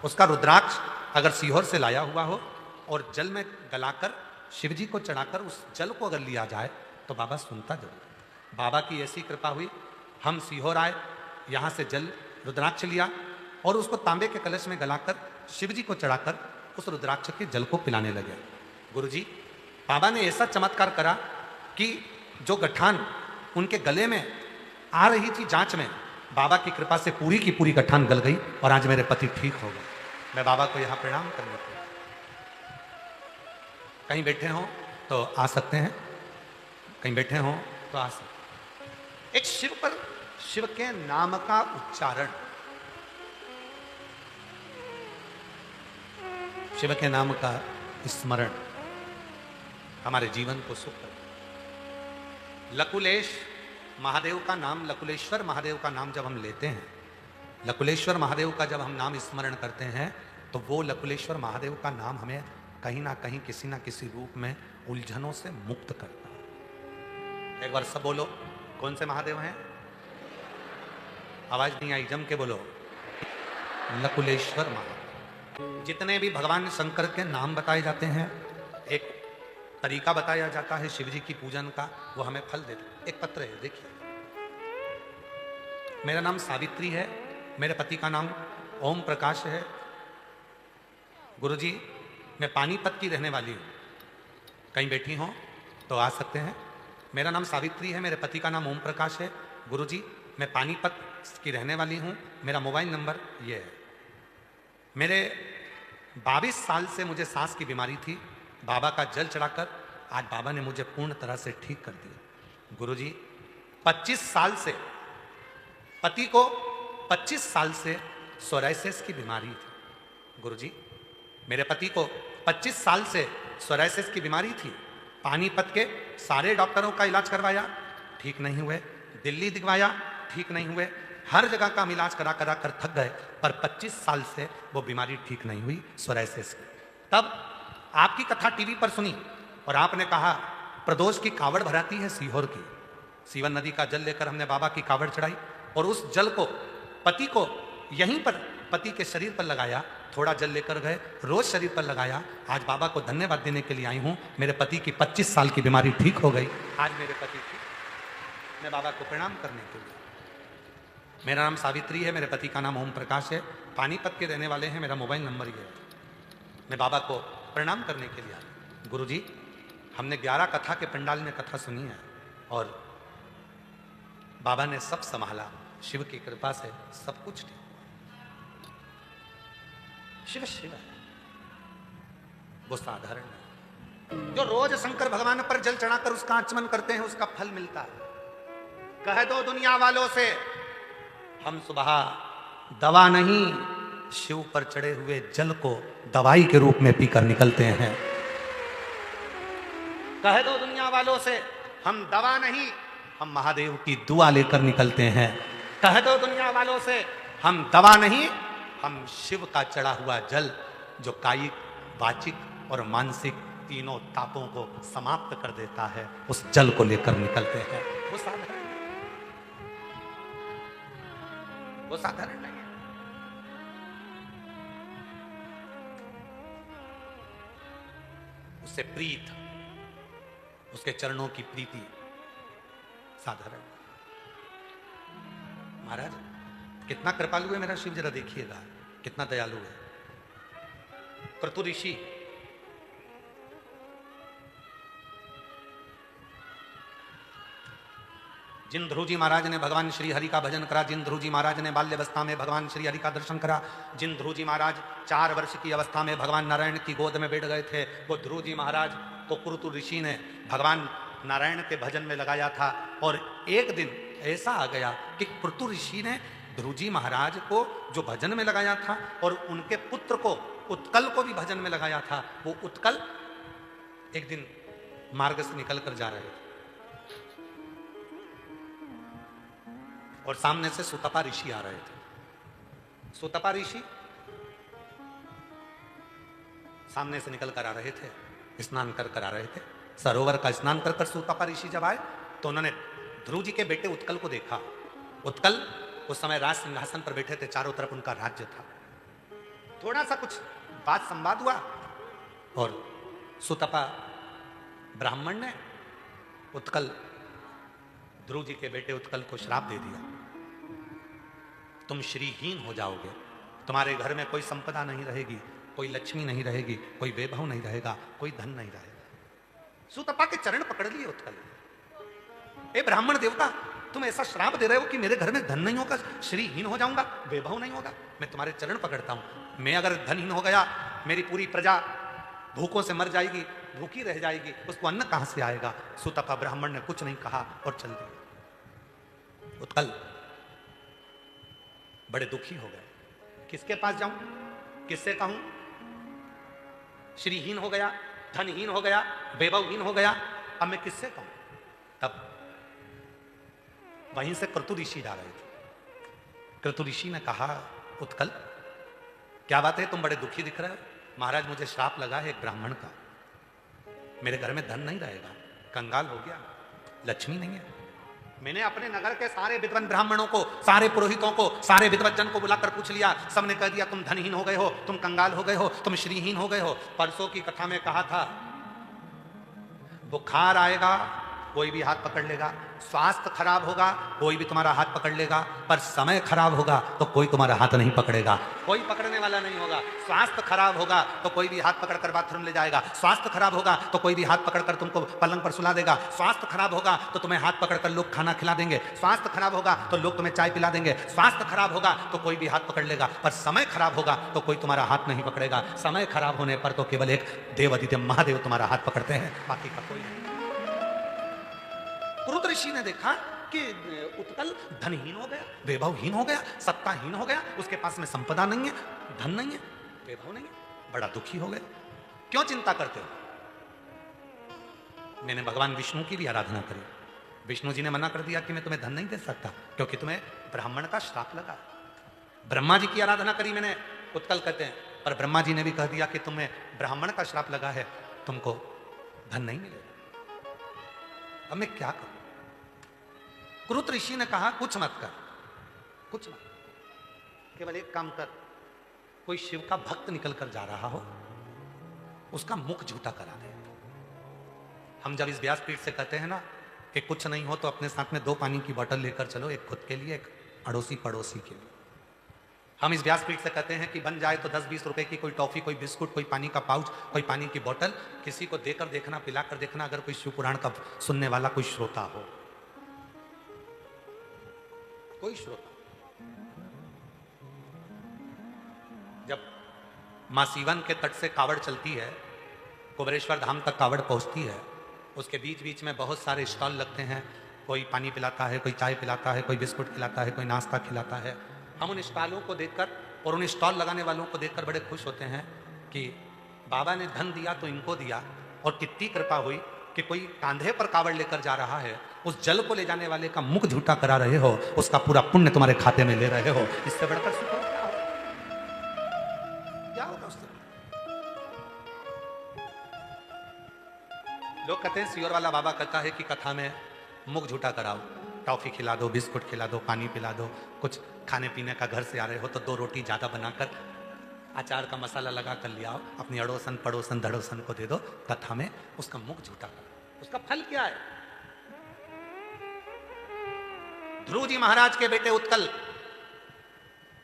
उसका रुद्राक्ष अगर सीहोर से लाया हुआ हो और जल में गलाकर शिव जी को चढ़ाकर उस जल को अगर लिया जाए तो बाबा सुनता जरूर। बाबा की ऐसी कृपा हुई, हम सीहोर आए, यहाँ से जल रुद्राक्ष लिया और उसको तांबे के कलश में गलाकर शिव जी को चढ़ाकर उस रुद्राक्ष के जल को पिलाने लगे। गुरुजी, बाबा ने ऐसा चमत्कार करा कि जो गठान उनके गले में आ रही थी जांच में, बाबा की कृपा से पूरी की पूरी गठान गल गई और आज मेरे पति ठीक हो गए। मैं बाबा को यहाँ प्रणाम करने को, कहीं बैठे हो तो आ सकते हैं, कहीं बैठे हो तो आ सकते। एक शिव पर, शिव के नाम का उच्चारण, शिव के नाम का स्मरण हमारे जीवन को सुख कर। लकुलेश महादेव का नाम, लकुलेश्वर महादेव का नाम जब हम लेते हैं, लकुलेश्वर महादेव का जब हम नाम स्मरण करते हैं, तो वो लकुलेश्वर महादेव का नाम हमें कहीं ना कहीं किसी ना किसी रूप में उलझनों से मुक्त करता है। एक बार सब बोलो, कौन से महादेव हैं? आवाज नहीं आई, जम के बोलो, लकुलेश्वर महादेव। जितने भी भगवान शंकर के नाम बताए जाते हैं, एक तरीका बताया जाता है शिव जी की पूजन का, वो हमें फल देता है। एक पत्र है, देखिए, मेरा नाम सावित्री है, मेरे पति का नाम ओम प्रकाश है। गुरुजी, मैं पानीपत की रहने वाली हूँ, कहीं बैठी हो तो आ सकते हैं। मेरा नाम सावित्री है, मेरे पति का नाम ओम प्रकाश है। गुरुजी, मैं पानीपत की रहने वाली हूँ, मेरा मोबाइल नंबर ये है। मेरे 22 साल से मुझे सांस की बीमारी थी, बाबा का जल चढ़ाकर आज बाबा ने मुझे पूर्ण तरह से ठीक कर दिया। गुरुजी 25 साल से पति को 25 साल से सोराइसिस की बीमारी थी। गुरुजी मेरे पति को 25 साल से सोराइसिस की बीमारी थी। पानीपत के सारे डॉक्टरों का इलाज करवाया, ठीक नहीं हुए। दिल्ली दिखवाया, ठीक नहीं हुए। हर जगह का हम इलाज करा करा कर थक गए, पर 25 साल से वो बीमारी ठीक नहीं हुई सोराइसिस की। तब आपकी कथा टीवी पर सुनी और आपने कहा प्रदोष की कावड़ भराती है सीहोर की। सीवन नदी का जल लेकर हमने बाबा की कावड़ चढ़ाई और उस जल को पति को यहीं पर पति के शरीर पर लगाया। थोड़ा जल लेकर गए, रोज शरीर पर लगाया। आज बाबा को धन्यवाद देने के लिए आई हूं। मेरे पति की 25 साल की बीमारी ठीक हो गई। आज मेरे पति की मैं बाबा को प्रणाम करने के लिए। मेरा नाम सावित्री है, मेरे पति का नाम ओम प्रकाश है, पानीपत के रहने वाले हैं। मेरा मोबाइल नंबर ये है। मैं बाबा को प्रणाम करने के लिए आया। गुरुजी हमने 11 कथा के पंडाल में कथा सुनी है और बाबा ने सब संभाला। शिव की कृपा से सब कुछ ठीक। शिव शिव है, वो साधारण है। जो रोज शंकर भगवान पर जल चढ़ाकर उसका आचमन करते हैं उसका फल मिलता है। कह दो दुनिया वालों से हम सुबह दवा नहीं, शिव पर चढ़े हुए जल को दवाई के रूप में पीकर निकलते हैं। कह दो दुनिया वालों से हम दवा नहीं, हम महादेव की दुआ लेकर निकलते हैं। कह दो दुनिया वालों से हम दवा नहीं, हम शिव का चढ़ा हुआ जल जो कायिक, वाचिक और मानसिक तीनों तापों को समाप्त कर देता है, उस जल को लेकर निकलते हैं। वो साधारण वो साधारण नहीं है। उससे प्रीत, उसके चरणों की प्रीति साधारण। महाराज कितना कृपालु है मेरा शिव, जरा देखिएगा कितना दयालु है। क्रतु ऋषि जिन ध्रुव जी महाराज ने भगवान श्री हरि का भजन करा, जिन ध्रुव जी महाराज ने बाल्यावस्था में भगवान श्री हरि का दर्शन करा, जिन ध्रुव जी महाराज 4 वर्ष की अवस्था में भगवान नारायण की गोद में बैठ गए थे, वो ध्रुव जी महाराज को क्रतु ऋषि ने भगवान नारायण के भजन में लगाया था। और एक दिन ऐसा आ गया कि क्रतु ऋषि ने ध्रुव जी महाराज को जो भजन में लगाया था और उनके पुत्र को उत्कल को भी भजन में लगाया था। वो उत्कल एक दिन मार्ग से निकल कर जा रहे थे और सामने से सुतपा ऋषि आ रहे थे। सुतपा ऋषि सामने से निकल कर आ रहे थे, स्नान कर आ रहे थे। सरोवर का स्नान कर सुतपा ऋषि जब आए तो उन्होंने ध्रुव जी के बेटे उत्कल को देखा। उत्कल उस समय राज सिंहासन पर बैठे थे, चारों तरफ उनका राज्य था। थोड़ा सा कुछ बात संवाद हुआ और सुतपा ब्राह्मण ने उत्कल ध्रुव जी के बेटे उत्कल को श्राप दे दिया, तुम श्रीहीन हो जाओगे, तुम्हारे घर में कोई संपदा नहीं रहेगी, कोई लक्ष्मी नहीं रहेगी, कोई वैभव नहीं रहेगा, कोई धन नहीं रहेगा। सुतपा के चरण पकड़ लिए उत्कल, ए ब्राह्मण देवता, तुम ऐसा श्राप दे रहे हो कि मेरे घर में धन नहीं होगा, श्रीहीन हो जाऊंगा, वैभव नहीं होगा। मैं तुम्हारे चरण पकड़ता हूं। मैं अगर धनहीन हो गया, मेरी पूरी प्रजा भूखों से मर जाएगी, भूखी रह जाएगी, उसको अन्न कहां से आएगा। सुतपा ब्राह्मण ने कुछ नहीं कहा और चल दिया। उत्कल बड़े दुखी हो गए, किसके पास जाऊं, किससे कहूं, श्रीहीन हो गया, धनहीन हो गया, वैभवहीन हो गया, अब मैं किससे कहूं। तब वहीं से क्रतु ऋषि जा रहे थे। क्रतु ऋषि ने कहा, उत्कल क्या बात है, तुम बड़े दुखी दिख रहे हो। महाराज मुझे श्राप लगा है एक ब्राह्मण का, मेरे घर में धन नहीं रहेगा, कंगाल हो गया, लक्ष्मी नहीं है। मैंने अपने नगर के सारे विद्वान ब्राह्मणों को, सारे पुरोहितों को, सारे विद्वज्जन को बुलाकर पूछ लिया, सबने कह दिया तुम धनहीन हो गए हो, तुम कंगाल हो गए हो, तुम श्रीहीन हो गए हो। परसों की कथा में कहा था बुखार आएगा, कोई भी हाथ पकड़ लेगा। स्वास्थ्य खराब होगा, कोई भी तुम्हारा हाथ पकड़ लेगा, पर समय खराब होगा तो कोई तुम्हारा हाथ नहीं पकड़ेगा, कोई पकड़ने वाला नहीं होगा। स्वास्थ्य खराब होगा तो कोई भी हाथ पकड़कर बाथरूम ले जाएगा, स्वास्थ्य खराब होगा तो कोई भी हाथ पकड़कर तुमको पलंग पर सुला देगा, स्वास्थ्य खराब होगा तो तुम्हें हाथ पकड़कर लोग खाना खिला देंगे, स्वास्थ्य खराब होगा तो लोग तुम्हें चाय पिला देंगे, स्वास्थ्य खराब होगा तो कोई भी हाथ पकड़ लेगा, पर समय खराब होगा तो कोई तुम्हारा हाथ नहीं पकड़ेगा। समय खराब होने पर तो केवल एक देवाधिदेव महादेव तुम्हारा हाथ पकड़ते हैं, बाकी का कोई नहीं। पुरुत ऋषि ने देखा कि उत्कल धनहीन हो गया, वैभवहीन हो गया, सत्ताहीन हो गया, उसके पास में संपदा नहीं है, धन नहीं है, वैभव नहीं है, बड़ा दुखी हो गया। क्यों चिंता करते हो? मैंने भगवान विष्णु की भी आराधना करी, विष्णु जी ने मना कर दिया कि मैं तुम्हें धन नहीं दे सकता क्योंकि तुम्हें ब्राह्मण का श्राप लगा। ब्रह्मा जी की आराधना करी मैंने, उत्कल कहते हैं, पर ब्रह्मा जी ने भी कह दिया कि तुम्हें ब्राह्मण का श्राप लगा है, तुमको धन नहीं मिलेगा। अब मैं क्या करूं? कुरुत ऋषि ने कहा कुछ मत कर, कुछ मत, केवल एक काम कर, कोई शिव का भक्त निकल कर जा रहा हो उसका मुख झूठा करा दे। हम जब इस व्यासपीठ से कहते हैं ना कि कुछ नहीं हो तो अपने साथ में 2 पानी की बोतल लेकर चलो, एक खुद के लिए, एक अड़ोसी पड़ोसी के लिए। हम इस व्यासपीठ से कहते हैं कि बन जाए तो 10-20 रुपए की कोई टॉफी, कोई बिस्कुट, कोई पानी का पाउच, कोई पानी की बोतल किसी को देकर देखना, पिलाकर देखना, अगर कोई शिव पुराण का सुनने वाला कोई श्रोता हो, कोई श्रोता। जब मां सीवन के तट से कावड़ चलती है, कुबेरेश्वर धाम तक कावड़ पहुंचती है, उसके बीच बीच में बहुत सारे स्टॉल लगते हैं, कोई पानी पिलाता है, कोई चाय पिलाता है, कोई बिस्कुट खिलाता है, कोई नाश्ता खिलाता है। हम उन स्टॉलों को देखकर और उन स्टॉल लगाने वालों को देखकर बड़े खुश होते हैं कि बाबा ने धन दिया तो इनको दिया, और कितनी कृपा हुई कि कोई कांधे पर कावड़ लेकर जा रहा है, उस जल को ले जाने वाले का मुख झूठा करा रहे हो, उसका पूरा पुण्य तुम्हारे खाते में ले रहे हो। इससे बढ़कर सुख और क्या होगा? क्या होगा उससे? लोग कहते हैं, सियोर वाला बाबा कहता है कि कथा में मुख झूठा कराओ, टॉफी खिला दो, बिस्कुट खिला दो, पानी पिला दो, कुछ खाने पीने का घर से आ रहे हो तो 2 रोटी ज्यादा बनाकर अचार का मसाला लगा कर ले आओ, अपनी अड़ोसन पड़ोसन धड़ोसन को दे दो, कथा में उसका मुख झूठा करो। उसका फल क्या है? ध्रुव जी महाराज के बेटे उत्कल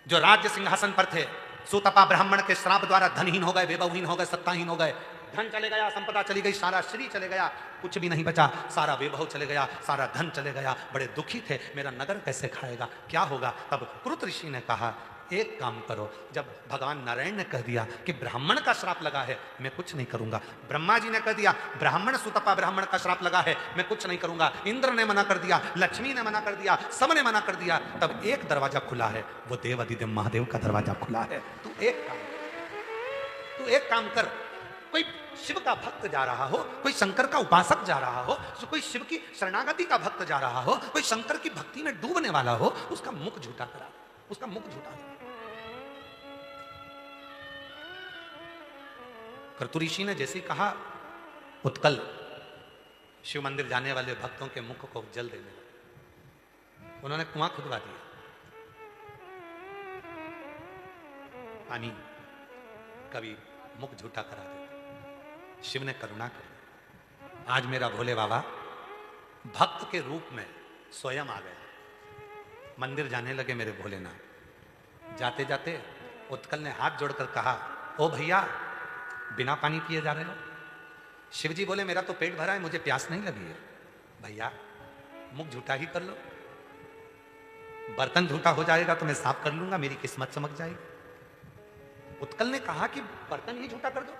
जो राज्य सिंहासन पर थे, सुतपा ब्राह्मण के श्राप द्वारा धनहीन हो गए, वैभवहीन हो गए, सत्ताहीन हो गए, धन चले गया, संपदा चली गई, सारा श्री चले गया, कुछ भी नहीं बचा, सारा वैभव चले गया, सारा धन चले गया, बड़े दुखी थे, मेरा नगर कैसे खाएगा, क्या होगा? तब कुरुत ऋषि ने कहा एक काम करो, जब भगवान नारायण ने कह दिया कि ब्राह्मण का श्राप लगा है, मैं कुछ नहीं करूंगा, ब्रह्मा जी ने कह दिया ब्राह्मण सुतपा ब्राह्मण का श्राप लगा है, मैं कुछ नहीं करूंगा, इंद्र ने मना कर दिया, लक्ष्मी ने मना कर दिया, सबने मना कर दिया, तब एक दरवाजा खुला है, वो देवाधिदेव महादेव का दरवाजा खुला है। तू एक काम कर, कोई शिव का भक्त जा रहा हो, कोई शंकर का उपासक जा रहा हो, कोई शिव की शरणागति का भक्त जा रहा हो, कोई शंकर की भक्ति में डूबने वाला हो, उसका मुख झूठा करा, उसका मुख झूठा करा। कर्तु ऋषि ने जैसे कहा, उत्कल शिव मंदिर जाने वाले भक्तों के मुख को जल देने लगे। उन्होंने कुआं खुदवा दिया, पानी कभी मुख झूठा करा देते। शिव ने करुणा कर, आज मेरा भोले बाबा भक्त के रूप में स्वयं आ गया, मंदिर जाने लगे मेरे भोलेनाथ। जाते जाते उत्कल ने हाथ जोड़कर कहा, ओ भैया बिना पानी पिए जा रहे हो? शिव जी बोले, मेरा तो पेट भरा है, मुझे प्यास नहीं लगी है। भैया मुख झूठा ही कर लो, बर्तन झूठा हो जाएगा तो मैं साफ कर लूंगा, मेरी किस्मत चमक जाएगी। उत्कल ने कहा कि बर्तन ही झूठा कर दो।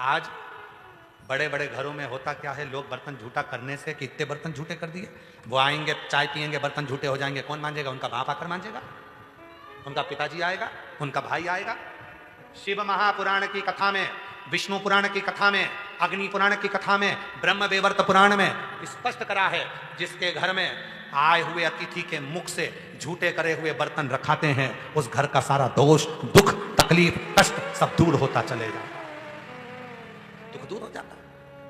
आज बड़े बड़े घरों में होता क्या है, लोग बर्तन झूठा करने से कितने बर्तन झूठे कर दिए, वो आएंगे चाय पिएंगे, बर्तन झूठे हो जाएंगे, कौन मांझेगा? उनका बाप आकर मांझेगा, उनका पिताजी आएगा, उनका भाई आएगा। शिव महापुराण की कथा में, विष्णु पुराण की कथा में, अग्नि पुराण की कथा में, ब्रह्म वेवर्त पुराण में स्पष्ट करा है, जिसके घर में आए हुए अतिथि के मुख से झूठे करे हुए बर्तन रखाते हैं, उस घर का सारा दोष, दुख, तकलीफ, कष्ट सब दूर होता चले जाता, दुख दूर हो जाता।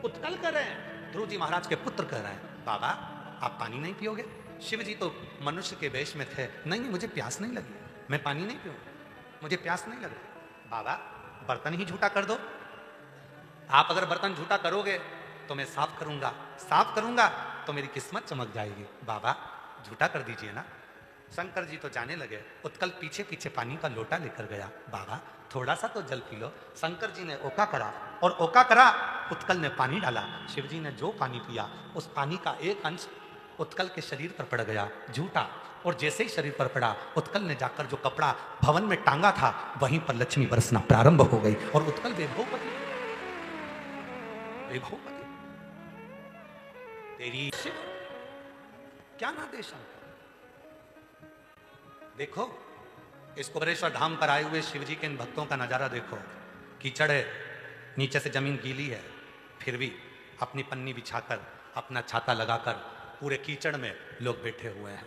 उत्कल कर रहे हैं, ध्रुव जी महाराज के पुत्र कह रहे हैं, बाबा आप पानी नहीं पियोगे? शिव जी तो मनुष्य के वेश में थे, नहीं मुझे प्यास नहीं लगी, मैं पानी नहीं पीऊंगा, मुझे प्यास नहीं लगी। बाबा बर्तन ही झूठा कर दो। आप अगर बर्तन झूठा करोगे तो मैं साफ करूंगा, साफ करूंगा तो मेरी किस्मत चमक जाएगी। बाबा झूठा कर दीजिए ना। शंकर जी तो जाने लगे। उत्कल पीछे पीछे पानी का लोटा लेकर गया। बाबा थोड़ा सा तो जल पी लो। शंकर जी ने ओका करा और ओका करा, उत्कल ने पानी डाला। शिव जी ने जो पानी पिया उस पानी का एक अंश उत्कल के शरीर पर पड़ गया, झूठा। और जैसे ही शरीर पर पड़ा, उत्कल ने जाकर जो कपड़ा भवन में टांगा था वहीं पर लक्ष्मी बरसना प्रारंभ हो गई और उत्कल वैभवपति, वैभवपति। तेरी शिव क्या ना दे शंकर। देखो इस कुबेरेश्वर धाम पर आए हुए शिव जी के इन भक्तों का नजारा देखो। कीचड़ है, नीचे से जमीन गीली है, फिर भी अपनी पन्नी बिछाकर, अपना छाता लगाकर पूरे कीचड़ में लोग बैठे हुए हैं।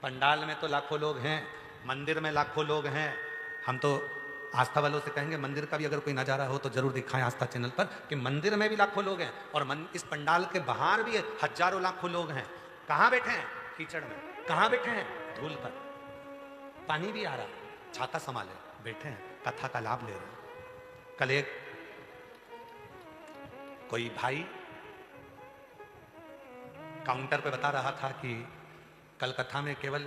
पंडाल में तो लाखों लोग हैं, मंदिर में लाखों लोग हैं। हम तो आस्था वालों से कहेंगे मंदिर का भी अगर कोई नजारा हो तो जरूर दिखाएं आस्था चैनल पर कि मंदिर में भी लाखों लोग हैं और इस पंडाल के बाहर भी हजारों लाखों लोग हैं। कहाँ बैठे हैं? कीचड़ में। कहाँ बैठे हैं? धूल पर। पानी भी आ रहा, छाता संभाले बैठे हैं, कथा का लाभ ले रहे हैं। कल एक कोई भाई काउंटर पे बता रहा था कि कल कथा में केवल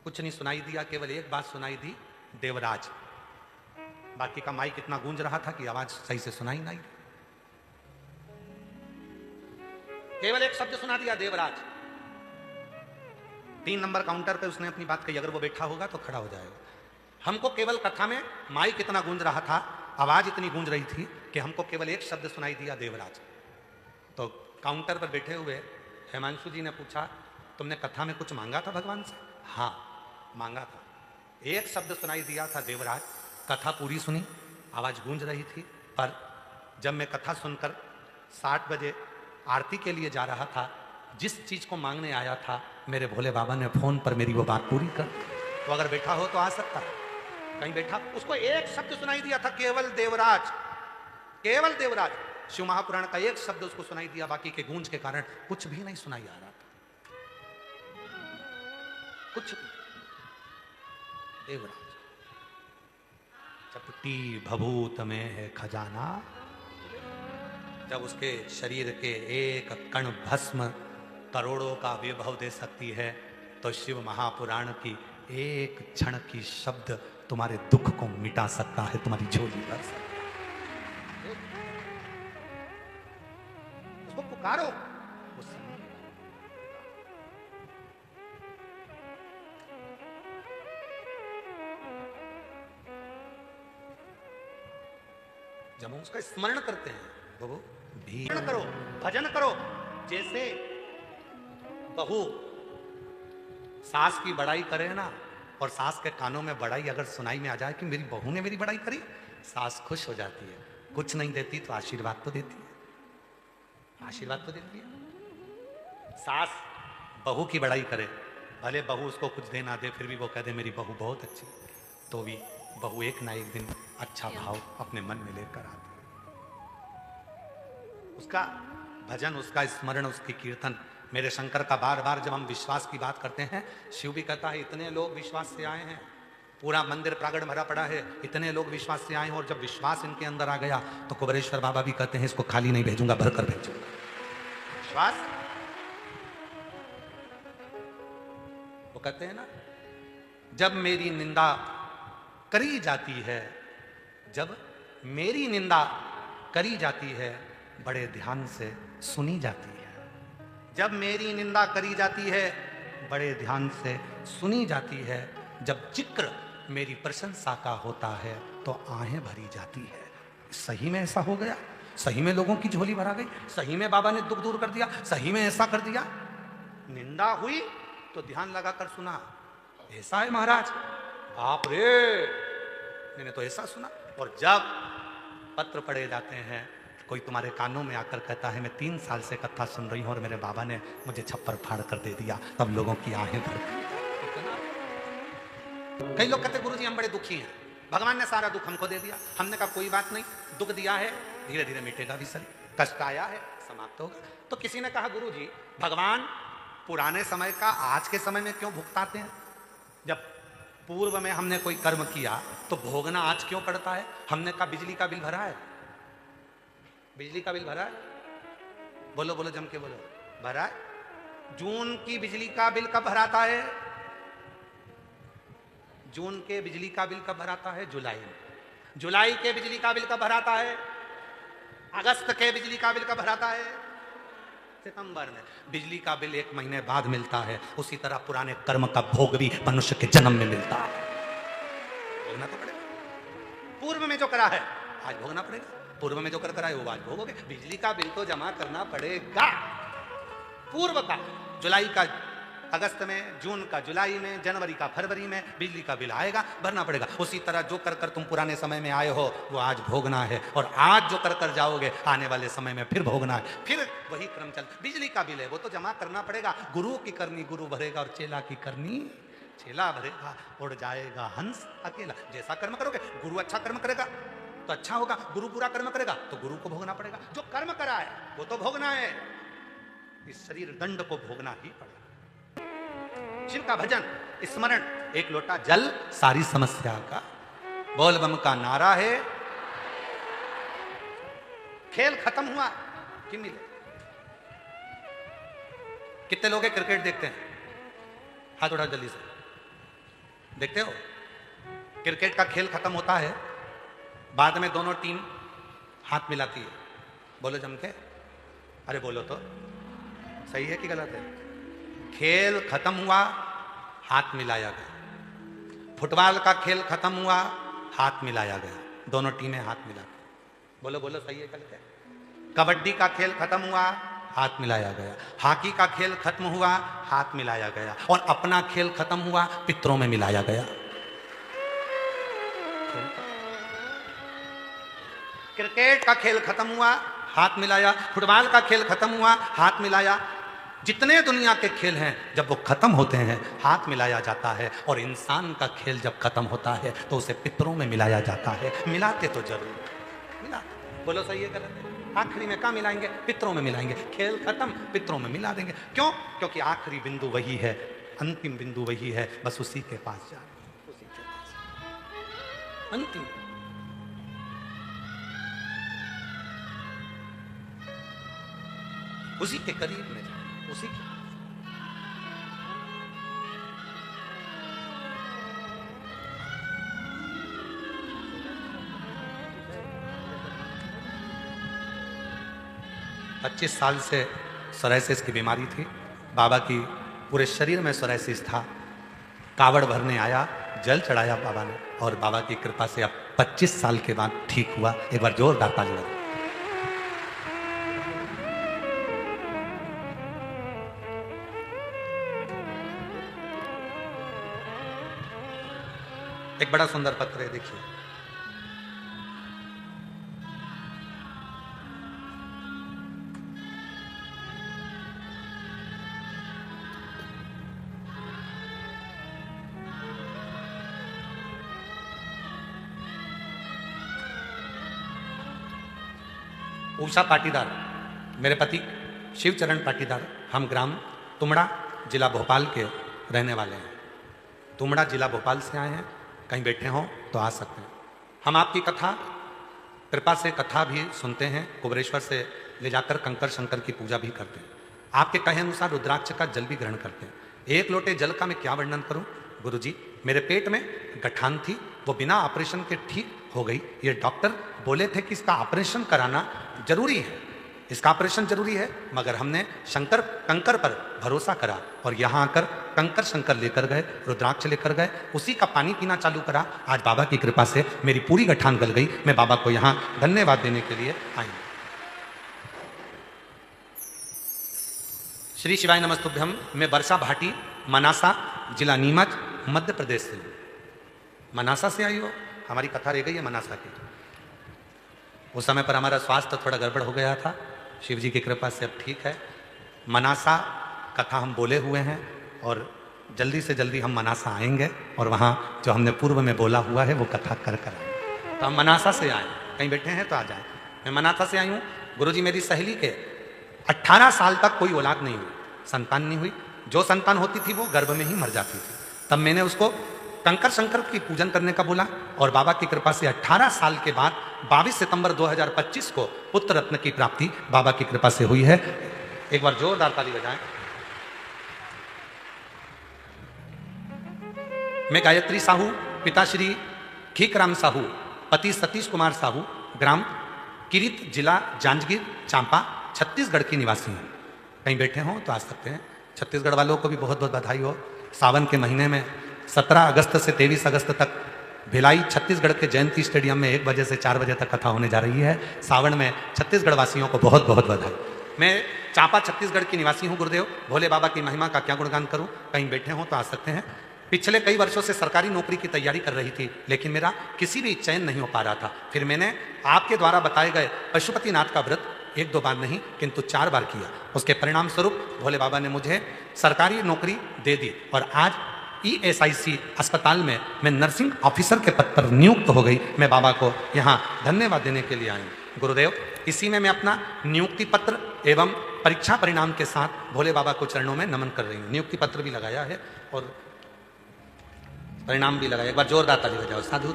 कुछ नहीं सुनाई दिया, केवल एक बात सुनाई दी, देवराज। बाकी का माइक इतना गूंज रहा था कि आवाज सही से सुनाई नहीं। केवल एक शब्द सुना दिया, देवराज। 3 नंबर काउंटर पे उसने अपनी बात कही, अगर वो बैठा होगा तो खड़ा हो जाएगा। हमको केवल कथा में माइक इतना गूंज रहा था, आवाज इतनी गूंज रही थी कि हमको केवल एक शब्द सुनाई दिया, देवराज। तो काउंटर पर बैठे हुए हिमांशु जी ने पूछा, तुमने कथा में कुछ मांगा था भगवान से? हाँ मांगा था। एक शब्द सुनाई दिया था, देवराज। कथा पूरी सुनी, आवाज गूंज रही थी, पर जब मैं कथा सुनकर 60 बजे आरती के लिए जा रहा था, जिस चीज को मांगने आया था, मेरे भोले बाबा ने फोन पर मेरी वो बात पूरी कर। तो अगर बैठा हो तो आ सकता, कहीं बैठा, उसको एक शब्द सुनाई दिया था, केवल देवराज, केवल देवराज। शिव महापुराण का एक शब्द उसको सुनाई दिया, बाकी के गूंज के कारण कुछ भी नहीं सुनाई आ रहा था, कुछ भी। देवराज। चपटी भभूत में है खजाना, जब उसके शरीर के एक कण भस्म करोड़ों का विभव दे सकती है, तो शिव महापुराण की एक क्षण की शब्द तुम्हारे दुख को मिटा सकता है, तुम्हारी झोली भर सकता है। उसको पुकारो, उस जब हम उसका स्मरण करते हैं, वो भीड़ करो, भजन करो। जैसे बहू सास की बड़ाई करे ना, और सास के कानों में बड़ाई अगर सुनाई में आ जाए कि मेरी बहू ने मेरी बड़ाई करी, सास खुश हो जाती है। कुछ नहीं देती तो आशीर्वाद तो देती है, आशीर्वाद तो देती है। सास बहू की बड़ाई करे, भले बहू उसको कुछ दे ना दे, फिर भी वो कह दे मेरी बहू बहुत अच्छी, तो भी बहू एक ना एक दिन अच्छा भाव अपने मन में लेकर आती है। उसका भजन, उसका स्मरण, उसकी कीर्तन। मेरे शंकर का बार बार जब हम विश्वास की बात करते हैं, शिव भी कहता है इतने लोग विश्वास से आए हैं, पूरा मंदिर प्रांगण भरा पड़ा है, इतने लोग विश्वास से आए हैं, और जब विश्वास इनके अंदर आ गया तो कुबेरेश्वर बाबा भी कहते हैं इसको खाली नहीं भेजूंगा, भरकर भेजूंगा। विश्वास, वो कहते हैं ना, जब मेरी निंदा करी जाती है, जब मेरी निंदा करी जाती है, बड़े ध्यान से सुनी जाती है। जब मेरी निंदा करी जाती है, बड़े ध्यान से सुनी जाती है। जब जिक्र मेरी प्रशंसा का होता है तो आहें भरी जाती है। सही में ऐसा हो गया, सही में लोगों की झोली भरा गई, सही में बाबा ने दुख दूर कर दिया, सही में ऐसा कर दिया। निंदा हुई तो ध्यान लगाकर सुना, ऐसा है महाराज, बाप रे, मैंने तो ऐसा सुना। और जब पत्र पढ़े जाते हैं, कोई तुम्हारे कानों में आकर कहता है मैं 3 साल से कथा सुन रही हूं और मेरे बाबा ने मुझे छप्पर फाड़ कर दे दिया, तब लोगों की आहें भर गई। कई लोग कहते गुरुजी हम बड़े दुखी हैं, भगवान ने सारा दुख हमको दे दिया। हमने कहा कोई बात नहीं, दुख दिया है धीरे धीरे मिटेगा भी सही, कष्ट आया है समाप्त होगा। तो किसी ने कहा गुरुजी भगवान पुराने समय का आज के समय में क्यों भुगताते हैं? जब पूर्व में हमने कोई कर्म किया तो भोगना आज क्यों पड़ता है? हमने कहा बिजली का बिल भरा है, बिजली का बिल भरा है, बोलो बोलो जम के बोलो। भरा है। जून की बिजली का बिल कब भराता है? जून के बिजली का बिल कब भराता है? जुलाई में। जुलाई के बिजली का बिल कब भराता है? अगस्त के बिजली का बिल कब भराता है? सितंबर में। बिजली का बिल 1 महीने बाद मिलता है। उसी तरह पुराने कर्म का भोग भी मनुष्य के जन्म में मिलता है। भोगना तो पड़ेगा। पूर्व में जो करा है आज भोगना पड़ेगा। पूर्व में जो कर आए वो आज भोगोगे। बिजली का बिल तो जमा करना पड़ेगा। पूर्व का जुलाई का अगस्त में, जून का जुलाई में, जनवरी का फरवरी में बिजली का बिल आएगा, भरना पड़ेगा। उसी तरह जो कर तुम पुराने समय में आए हो वो आज भोगना है, और आज जो कर जाओगे आने वाले समय में फिर भोगना है। फिर वही क्रम चल। बिजली का बिल है वो तो जमा करना पड़ेगा। गुरु की करनी गुरु भरेगा और चेला की करनी चेला भरेगा। उड़ जाएगा हंस अकेला। जैसा कर्म करोगे, गुरु अच्छा कर्म करेगा तो अच्छा होगा, गुरु बुरा कर्म करेगा तो गुरु को भोगना पड़ेगा। जो कर्म करा है वो तो भोगना है। इस शरीर दंड को भोगना ही पड़ेगा। शिव का भजन, स्मरण, एक लोटा जल सारी समस्या का। बोल बम का नारा है। खेल खत्म हुआ कि मिले? कितने लोग क्रिकेट देखते हैं? हाथ उठाओ जल्दी से। देखते हो? क्रिकेट का खेल खत्म होता है, बाद में दोनों टीम हाथ मिलाती है। बोलो जम के। अरे बोलो तो, सही है कि गलत है? खेल खत्म हुआ, हाथ मिलाया गया। फुटबॉल का खेल खत्म हुआ, हाथ मिलाया गया। दोनों टीमें हाथ मिला। बोलो बोलो, सही है गलत है? कबड्डी का खेल खत्म हुआ, हाथ मिलाया गया। हॉकी का खेल खत्म हुआ, हाथ मिलाया गया। और अपना खेल खत्म हुआ, पितरों में मिलाया गया। क्रिकेट का खेल खत्म हुआ, हाथ मिलाया। फुटबॉल का खेल खत्म हुआ, हाथ मिलाया। जितने दुनिया के खेल हैं जब वो खत्म होते हैं हाथ मिलाया जाता है। और इंसान का खेल जब खत्म होता है तो उसे पितरों में मिलाया जाता है। मिलाते तो जरूर मिला। बोलो सही है गलत है? आखिरी में कहाँ मिलाएंगे? पितरों में मिलाएंगे। खेल खत्म, पितरों में मिला देंगे। क्यों? क्योंकि आखिरी बिंदु वही है, अंतिम बिंदु वही है। बस उसी के पास जा, उसी के पास अंतिम। उसी के करीब में जाए, उसी के। पच्चीस साल से सोराइसिस की बीमारी थी। बाबा की पूरे शरीर में सोराइसिस था। कावड़ भरने आया, जल चढ़ाया बाबा ने, और बाबा की कृपा से अब 25 साल के बाद ठीक हुआ। एक बार जोरदार ताली बजाओ। एक बड़ा सुंदर पत्र है, देखिए। उषा पाटीदार, मेरे पति शिवचरण पाटीदार, हम ग्राम तुमड़ा, जिला भोपाल के रहने वाले हैं। तुमड़ा जिला भोपाल से आए हैं। कहीं बैठे हों तो आ सकते हैं। हम आपकी कथा, कृपा से कथा भी सुनते हैं। कुबरेश्वर से ले जाकर कंकर शंकर की पूजा भी करते हैं। आपके कहे अनुसार रुद्राक्ष का जल भी ग्रहण करते हैं। एक लोटे जल का मैं क्या वर्णन करूं? गुरुजी, मेरे पेट में गठान थी, वो बिना ऑपरेशन के ठीक हो गई। ये डॉक्टर बोले थे कि इसका ऑपरेशन कराना जरूरी है, इसका ऑपरेशन जरूरी है, मगर हमने शंकर कंकर पर भरोसा करा और यहाँ आकर कंकर शंकर लेकर गए, रुद्राक्ष लेकर गए, उसी का पानी पीना चालू करा। आज बाबा की कृपा से मेरी पूरी गठान गल गई। मैं बाबा को यहाँ धन्यवाद देने के लिए आई। श्री शिवाय नमस्तुभ्यम। मैं वर्षा भाटी, मनासा, जिला नीमच, मध्य प्रदेश से। मनासा से आई हो? हमारी कथा रह गई है मनासा की। उस समय पर हमारा स्वास्थ्य थोड़ा गड़बड़ हो गया था, शिव जी की कृपा से अब ठीक है। मनासा कथा हम बोले हुए हैं और जल्दी से जल्दी हम मनासा आएंगे और वहाँ जो हमने पूर्व में बोला हुआ है वो कथा कर आएंगे। तो हम मनासा से आए, कहीं बैठे हैं तो आ जाए। मैं मनासा से आई हूँ। गुरुजी, मेरी सहेली के 18 साल तक कोई औलाद नहीं हुई, संतान नहीं हुई। जो संतान होती थी वो गर्भ में ही मर जाती थी। तब मैंने उसको कंकर शंकर की पूजन करने का बोला और बाबा की कृपा से 18 साल के बाद 22 सितंबर 2025 को पुत्र रत्न की प्राप्ति बाबा की कृपा से हुई है। एक बार जोरदार ताली बजाएं। मैं गायत्री साहू, पिता श्री खीकराम साहू, पति सतीश कुमार साहू, ग्राम किरित, जिला जांजगीर चांपा, छत्तीसगढ़ की निवासी हूँ। कहीं बैठे हों तो आ सकते हैं। छत्तीसगढ़ वालों को भी बहुत बहुत बधाई हो। सावन के महीने में 17 अगस्त से 23 अगस्त तक भिलाई छत्तीसगढ़ के जयंती स्टेडियम में 1 बजे से 4 बजे तक कथा होने जा रही है। सावन में छत्तीसगढ़ वासियों को बहुत बहुत बधाई। मैं चांपा छत्तीसगढ़ की निवासी हूँ। गुरुदेव भोले बाबा की महिमा का क्या गुणगान करूँ। कहीं बैठे हों तो आ सकते हैं। पिछले कई वर्षों से सरकारी नौकरी की तैयारी कर रही थी, लेकिन मेरा किसी भी चयन नहीं हो पा रहा था। फिर मैंने आपके द्वारा बताए गए पशुपतिनाथ का व्रत 1-2 बार नहीं किंतु 4 बार किया। उसके परिणाम स्वरूप भोले बाबा ने मुझे सरकारी नौकरी दे दी और आज ESIC अस्पताल में मैं नर्सिंग ऑफिसर के पद पर नियुक्त हो गई। मैं बाबा को यहाँ धन्यवाद देने के लिए आई हूँ। गुरुदेव इसी में मैं अपना नियुक्ति पत्र एवं परीक्षा परिणाम के साथ भोले बाबा को चरणों में नमन कर रही हूँ। नियुक्ति पत्र भी लगाया है और परिणाम भी लगाया। एक बार जोरदार ताली बजाओ। साधु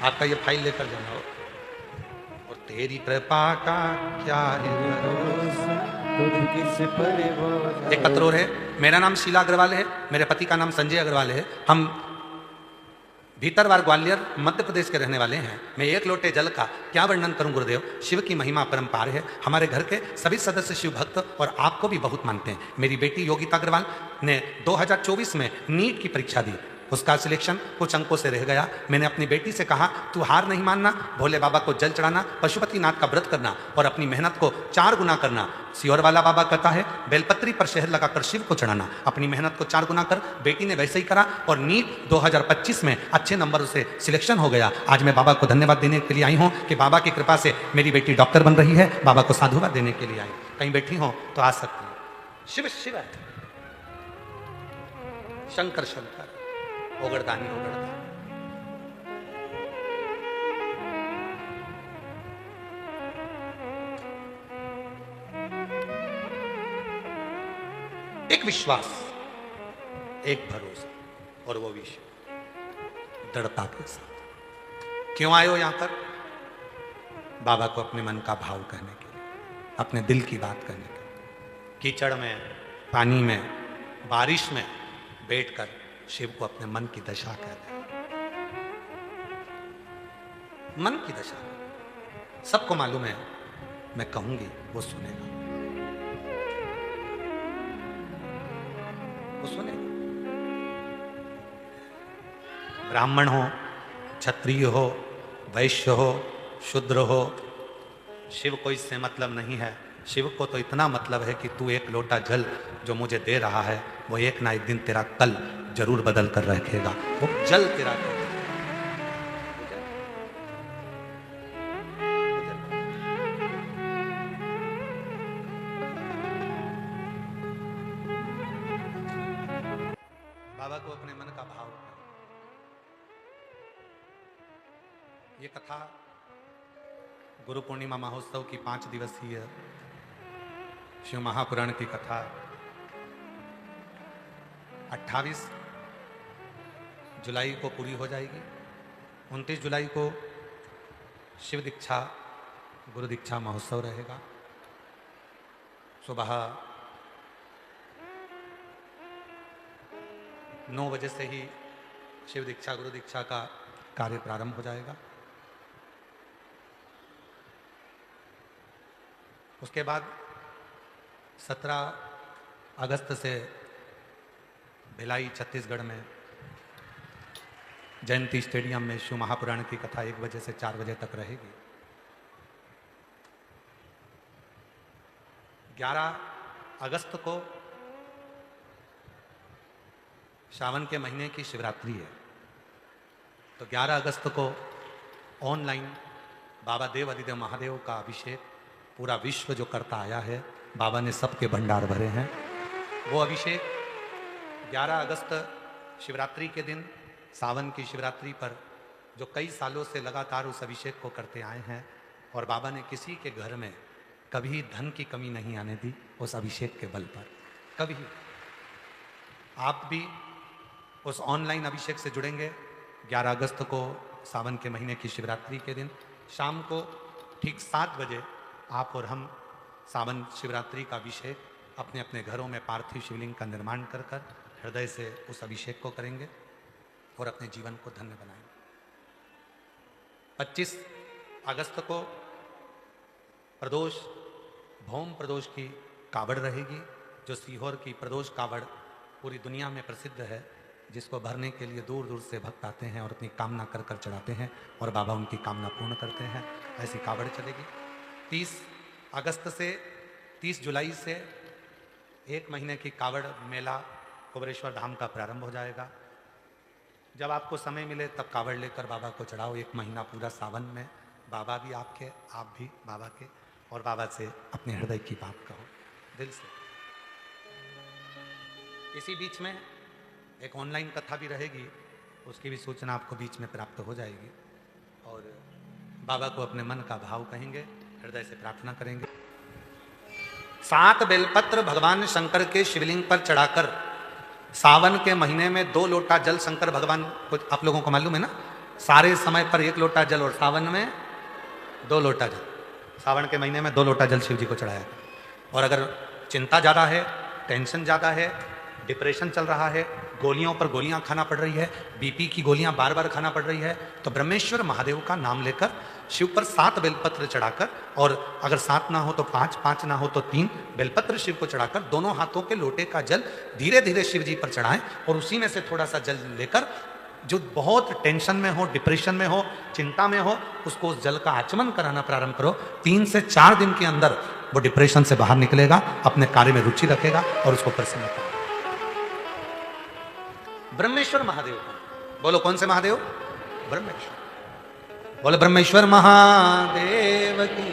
आपका ये फाइल लेकर जाना हो। और तेरी कृपा का क्या है एक पत्र और है। मेरा नाम शीला अग्रवाल है, मेरे पति का नाम संजय अग्रवाल है। हम भीतरवार ग्वालियर मध्य प्रदेश के रहने वाले हैं। मैं 1 लोटे जल का क्या वर्णन करूं गुरुदेव। शिव की महिमा परंपार है। हमारे घर के सभी सदस्य शिव भक्त और आपको भी बहुत मानते हैं। मेरी बेटी योगिता अग्रवाल ने 2024 में नीट की परीक्षा दी। उसका सिलेक्शन कुछ अंकों से रह गया। मैंने अपनी बेटी से कहा तू हार नहीं मानना, भोले बाबा को जल चढ़ाना, पशुपतिनाथ का व्रत करना और अपनी मेहनत को 4 गुना करना। सियोर वाला बाबा कहता है बेलपत्री पर शहद लगाकर शिव को चढ़ाना। अपनी मेहनत को 4 गुना कर। बेटी ने वैसे ही करा और नीट 2025 में अच्छे नंबर से सिलेक्शन हो गया। आज मैं बाबा को धन्यवाद देने के लिए आई हूँ कि बाबा की कृपा से मेरी बेटी डॉक्टर बन रही है। बाबा को साधुवाद देने के लिए आई। कहीं बैठी हो तो आ सकती है। शिव शिव शंकर शंकर ओगरदानी ओगरदानी। एक विश्वास, एक भरोसा और वो विश्व दृढ़ता के साथ। क्यों आए हो यहां पर? बाबा को अपने मन का भाव कहने के लिए, अपने दिल की बात करने के लिए। कीचड़ में, पानी में, बारिश में बैठकर शिव को अपने मन की दशा कह दे। मन की दशा सबको मालूम है। मैं कहूंगी वो सुनेगा, वो सुनेगा। ब्राह्मण हो, क्षत्रिय हो, वैश्य हो, शूद्र हो, शिव को इससे मतलब नहीं है। शिव को तो इतना मतलब है कि तू 1 लोटा जल जो मुझे दे रहा है वो एक ना एक दिन तेरा कल जरूर बदल कर रखेगा। वो जल तेरा बाबा को अपने मन का भाव। ये कथा गुरु पूर्णिमा महोत्सव की 5 दिवसीय शिव महापुराण की कथा 28 जुलाई को पूरी हो जाएगी। 29 जुलाई को शिव दीक्षा गुरु दीक्षा महोत्सव रहेगा। सुबह 9 बजे से ही शिव दीक्षा गुरु दीक्षा का कार्य प्रारंभ हो जाएगा। उसके बाद 17 अगस्त से भिलाई छत्तीसगढ़ में जयंती स्टेडियम में शिव महापुराण की कथा 1 बजे से 4 बजे तक रहेगी। 11 अगस्त को सावन के महीने की शिवरात्रि है, तो 11 अगस्त को ऑनलाइन बाबा देव अधिदेव महादेव का अभिषेक पूरा विश्व जो करता आया है, बाबा ने सबके भंडार भरे हैं। वो अभिषेक 11 अगस्त शिवरात्रि के दिन, सावन की शिवरात्रि पर जो कई सालों से लगातार उस अभिषेक को करते आए हैं और बाबा ने किसी के घर में कभी धन की कमी नहीं आने दी उस अभिषेक के बल पर। कभी आप भी उस ऑनलाइन अभिषेक से जुड़ेंगे। 11 अगस्त को सावन के महीने की शिवरात्रि के दिन शाम को ठीक 7 बजे आप और हम सावन शिवरात्रि का अभिषेक अपने अपने घरों में पार्थिव शिवलिंग का निर्माण कर कर हृदय से उस अभिषेक को करेंगे और अपने जीवन को धन्य बनाएंगे। 25 अगस्त को प्रदोष भौम प्रदोष की कावड़ रहेगी, जो सीहोर की प्रदोष कावड़ पूरी दुनिया में प्रसिद्ध है, जिसको भरने के लिए दूर दूर से भक्त आते हैं और अपनी कामना कर कर चढ़ाते हैं और बाबा उनकी कामना पूर्ण करते हैं। ऐसी कावड़ चलेगी। 30 अगस्त से 30 जुलाई से 1 महीने की कावड़ मेला कुबेरेश्वर धाम का प्रारंभ हो जाएगा। जब आपको समय मिले तब कावड़ लेकर बाबा को चढ़ाओ। 1 महीना पूरा सावन में बाबा भी आपके, आप भी बाबा के, और बाबा से अपने हृदय की बात कहो दिल से। इसी बीच में एक ऑनलाइन कथा भी रहेगी, उसकी भी सूचना आपको बीच में प्राप्त हो जाएगी और बाबा को अपने मन का भाव कहेंगे, हृदय से प्रार्थना करेंगे। 7 बेलपत्र भगवान शंकर के शिवलिंग पर चढ़ाकर सावन के महीने में 2 लोटा जल शंकर भगवान को, आप लोगों को मालूम है ना, सारे समय पर 1 लोटा जल और सावन में 2 लोटा जल। सावन के महीने में 2 लोटा जल शिव जी को चढ़ाया। और अगर चिंता ज़्यादा है, टेंशन ज़्यादा है, डिप्रेशन चल रहा है, गोलियों पर गोलियां खाना पड़ रही है, बीपी की गोलियां बार बार खाना पड़ रही है, तो ब्रह्मेश्वर महादेव का नाम लेकर शिव पर 7 बेलपत्र चढ़ाकर, और अगर 7 ना हो तो 5, 5 ना हो तो 3 बेलपत्र शिव को चढ़ाकर दोनों हाथों के लोटे का जल धीरे धीरे शिव जी पर चढ़ाएं और उसी में से थोड़ा सा जल लेकर जो बहुत टेंशन में हो, डिप्रेशन में हो, चिंता में हो, उसको उस जल का आचमन कराना प्रारंभ करो। 3 से 4 दिन के अंदर वो डिप्रेशन से बाहर निकलेगा, अपने कार्य में रुचि रखेगा और उसको प्रसन्नता। ब्रह्मेश्वर महादेव, बोलो कौन से महादेव? ब्रह्मेश्वर। बोलो ब्रह्मेश्वर महादेव की।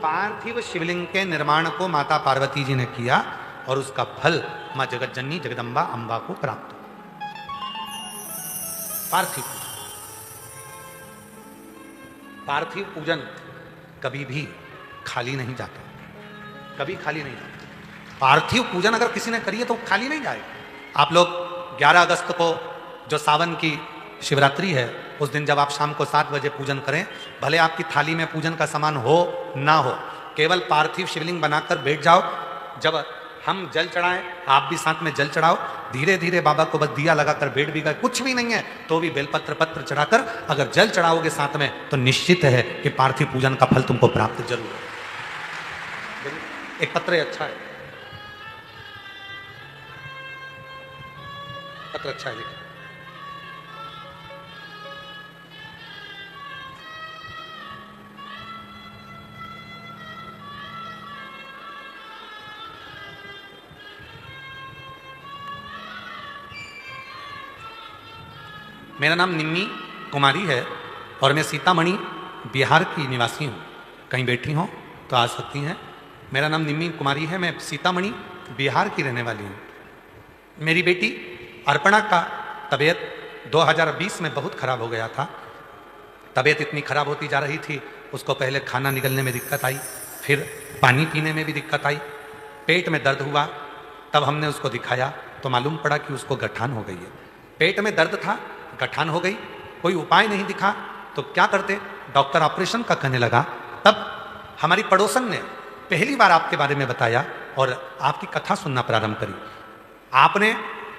पार्थिव शिवलिंग के निर्माण को माता पार्वती जी ने किया और उसका फल मां जगत जननी जगदम्बा अंबा को प्राप्त हुआ। पार्थिव पूजन, पार्थिव पूजन कभी भी खाली नहीं जाता, कभी खाली नहीं जाता। पार्थिव पूजन अगर किसी ने करी है तो खाली नहीं जाएगा। आप लोग 11 अगस्त को जो सावन की शिवरात्रि है, उस दिन जब आप शाम को 7 बजे पूजन करें, भले आपकी थाली में पूजन का सामान हो ना हो, केवल पार्थिव शिवलिंग बनाकर बैठ जाओ। जब हम जल चढ़ाएं, आप भी साथ में जल चढ़ाओ। धीरे धीरे बाबा को बस दिया लगाकर बैठ भी गए, कुछ भी नहीं है तो भी बेलपत्र पत्र चढ़ाकर अगर जल चढ़ाओगे साथ में, तो निश्चित है कि पार्थिव पूजन का फल तुमको प्राप्त जरूर है। एक पत्र अच्छा है, पत्र अच्छा है, देखिए। मेरा नाम निम्मी कुमारी है और मैं सीतामढ़ी बिहार की निवासी हूँ। कहीं बैठी हो तो आ सकती हैं। मेरा नाम निम्मी कुमारी है, मैं सीतामढ़ी बिहार की रहने वाली हूँ। मेरी बेटी अर्पणा का तबीयत 2020 में बहुत खराब हो गया था। तबीयत इतनी खराब होती जा रही थी, उसको पहले खाना निगलने में दिक्कत आई, फिर पानी पीने में भी दिक्कत आई, पेट में दर्द हुआ। तब हमने उसको दिखाया तो मालूम पड़ा कि उसको गठान हो गई है। पेट में दर्द था, गठान हो गई, कोई उपाय नहीं दिखा तो क्या करते, डॉक्टर ऑपरेशन का कहने लगा। तब हमारी पड़ोसन ने पहली बार आपके बारे में बताया और आपकी कथा सुनना प्रारंभ करी। आपने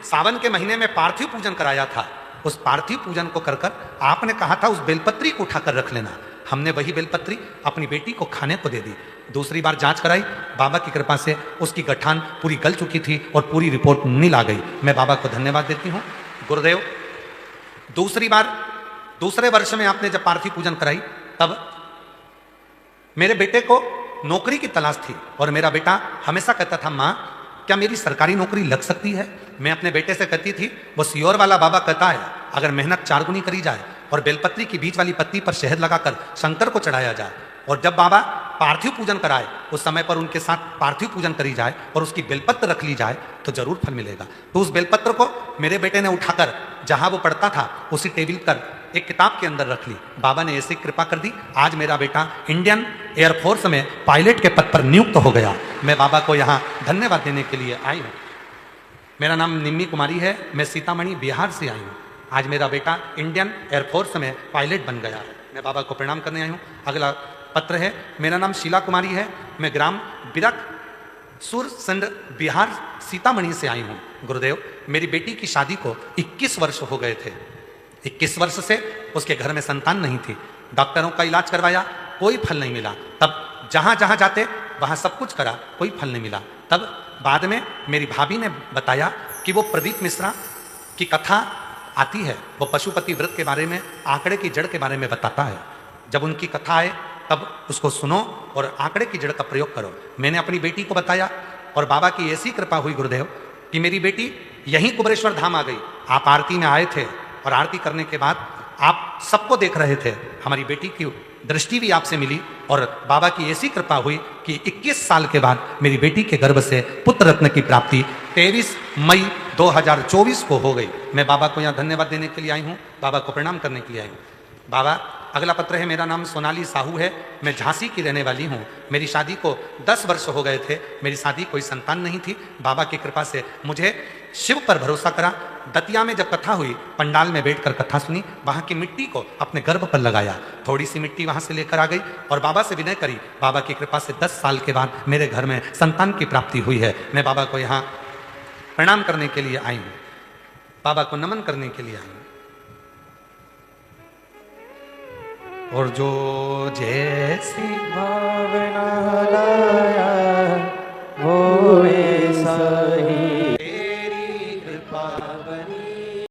सावन के महीने में पार्थिव पूजन कराया था, उस पार्थिव पूजन को कर कर आपने कहा था उस बेलपत्री को उठाकर रख लेना। हमने वही बेलपत्री अपनी बेटी को खाने को दे दी। दूसरी बार जांच कराई, बाबा की कृपा से उसकी गठान पूरी गल चुकी थी और पूरी रिपोर्ट नील आ गई। मैं बाबा को धन्यवाद देती हूँ। गुरुदेव, दूसरी बार दूसरे वर्ष में आपने जब पार्थिव पूजन कराई, तब मेरे बेटे को नौकरी की तलाश थी और मेरा बेटा हमेशा कहता था, माँ क्या मेरी सरकारी नौकरी लग सकती है? मैं अपने बेटे से कहती थी, वो सीहोर वाला बाबा कहता है अगर मेहनत 4 गुनी करी जाए और बेलपत्री की बीच वाली पत्ती पर शहद लगाकर शंकर को चढ़ाया जाए और जब बाबा पार्थिव पूजन कराए उस समय पर उनके साथ पार्थिव पूजन करी जाए और उसकी बेलपत्र रख ली जाए तो जरूर फल मिलेगा। तो उस बेलपत्र को मेरे बेटे ने उठाकर जहां वो पढ़ता था उसी टेबल पर एक किताब के अंदर रख ली। बाबा ने ऐसी कृपा कर दी, आज मेरा बेटा इंडियन एयरफोर्स में पायलट के पद पर नियुक्त हो गया। मैं बाबा को यहाँ धन्यवाद देने के लिए आई हूँ। मेरा नाम निम्मी कुमारी है, मैं सीतामढ़ी बिहार से आई हूँ। आज मेरा बेटा इंडियन एयरफोर्स में पायलट बन गया है। मैं बाबा को प्रणाम करने आई हूँ। अगला पत्र है, मेरा नाम शीला कुमारी है, मैं ग्राम बिरक सुरसंड बिहार सीतामढ़ी से आई हूँ। गुरुदेव, मेरी बेटी की शादी को 21 वर्ष हो गए थे। 21 वर्ष से उसके घर में संतान नहीं थी। डॉक्टरों का इलाज करवाया, कोई फल नहीं मिला। तब जहां जहां जाते वहां सब कुछ करा, कोई फल नहीं मिला। तब बाद में मेरी भाभी ने बताया कि वो प्रदीप मिश्रा की कथा आती है, वो पशुपति व्रत के बारे में, आंकड़े की जड़ के बारे में बताता है। जब उनकी कथा आए तब उसको सुनो और आंकड़े की जड़ का प्रयोग करो। मैंने अपनी बेटी को बताया और बाबा की ऐसी कृपा हुई गुरुदेव कि मेरी बेटी यहीं कुबरेश्वर धाम आ गई। आप आरती में आए थे और आरती करने के बाद आप सबको देख रहे थे। हमारी बेटी की दृष्टि भी आपसे मिली और बाबा की ऐसी कृपा हुई कि 21 साल के बाद मेरी बेटी के गर्भ से पुत्र रत्न की प्राप्ति 23 मई 2024 को हो गई। मैं बाबा को यहाँ धन्यवाद देने के लिए आई हूँ, बाबा को प्रणाम करने के लिए आई हूँ। बाबा, अगला पत्र है, मेरा नाम सोनाली साहू है, मैं झांसी की रहने वाली हूँ। मेरी शादी को 10 वर्ष हो गए थे। मेरी शादी कोई संतान नहीं थी। बाबा की कृपा से मुझे शिव पर भरोसा करा। दतिया में जब कथा हुई, पंडाल में बैठकर कथा सुनी, वहाँ की मिट्टी को अपने गर्भ पर लगाया। थोड़ी सी मिट्टी वहाँ से लेकर आ गई और बाबा से विनय करी। बाबा की कृपा से 10 साल के बाद मेरे घर में संतान की प्राप्ति हुई है। मैं बाबा को यहाँ प्रणाम करने के लिए आई हूँ, बाबा को नमन करने के लिए आई हूँ। और जो जैसी भावना लाया वो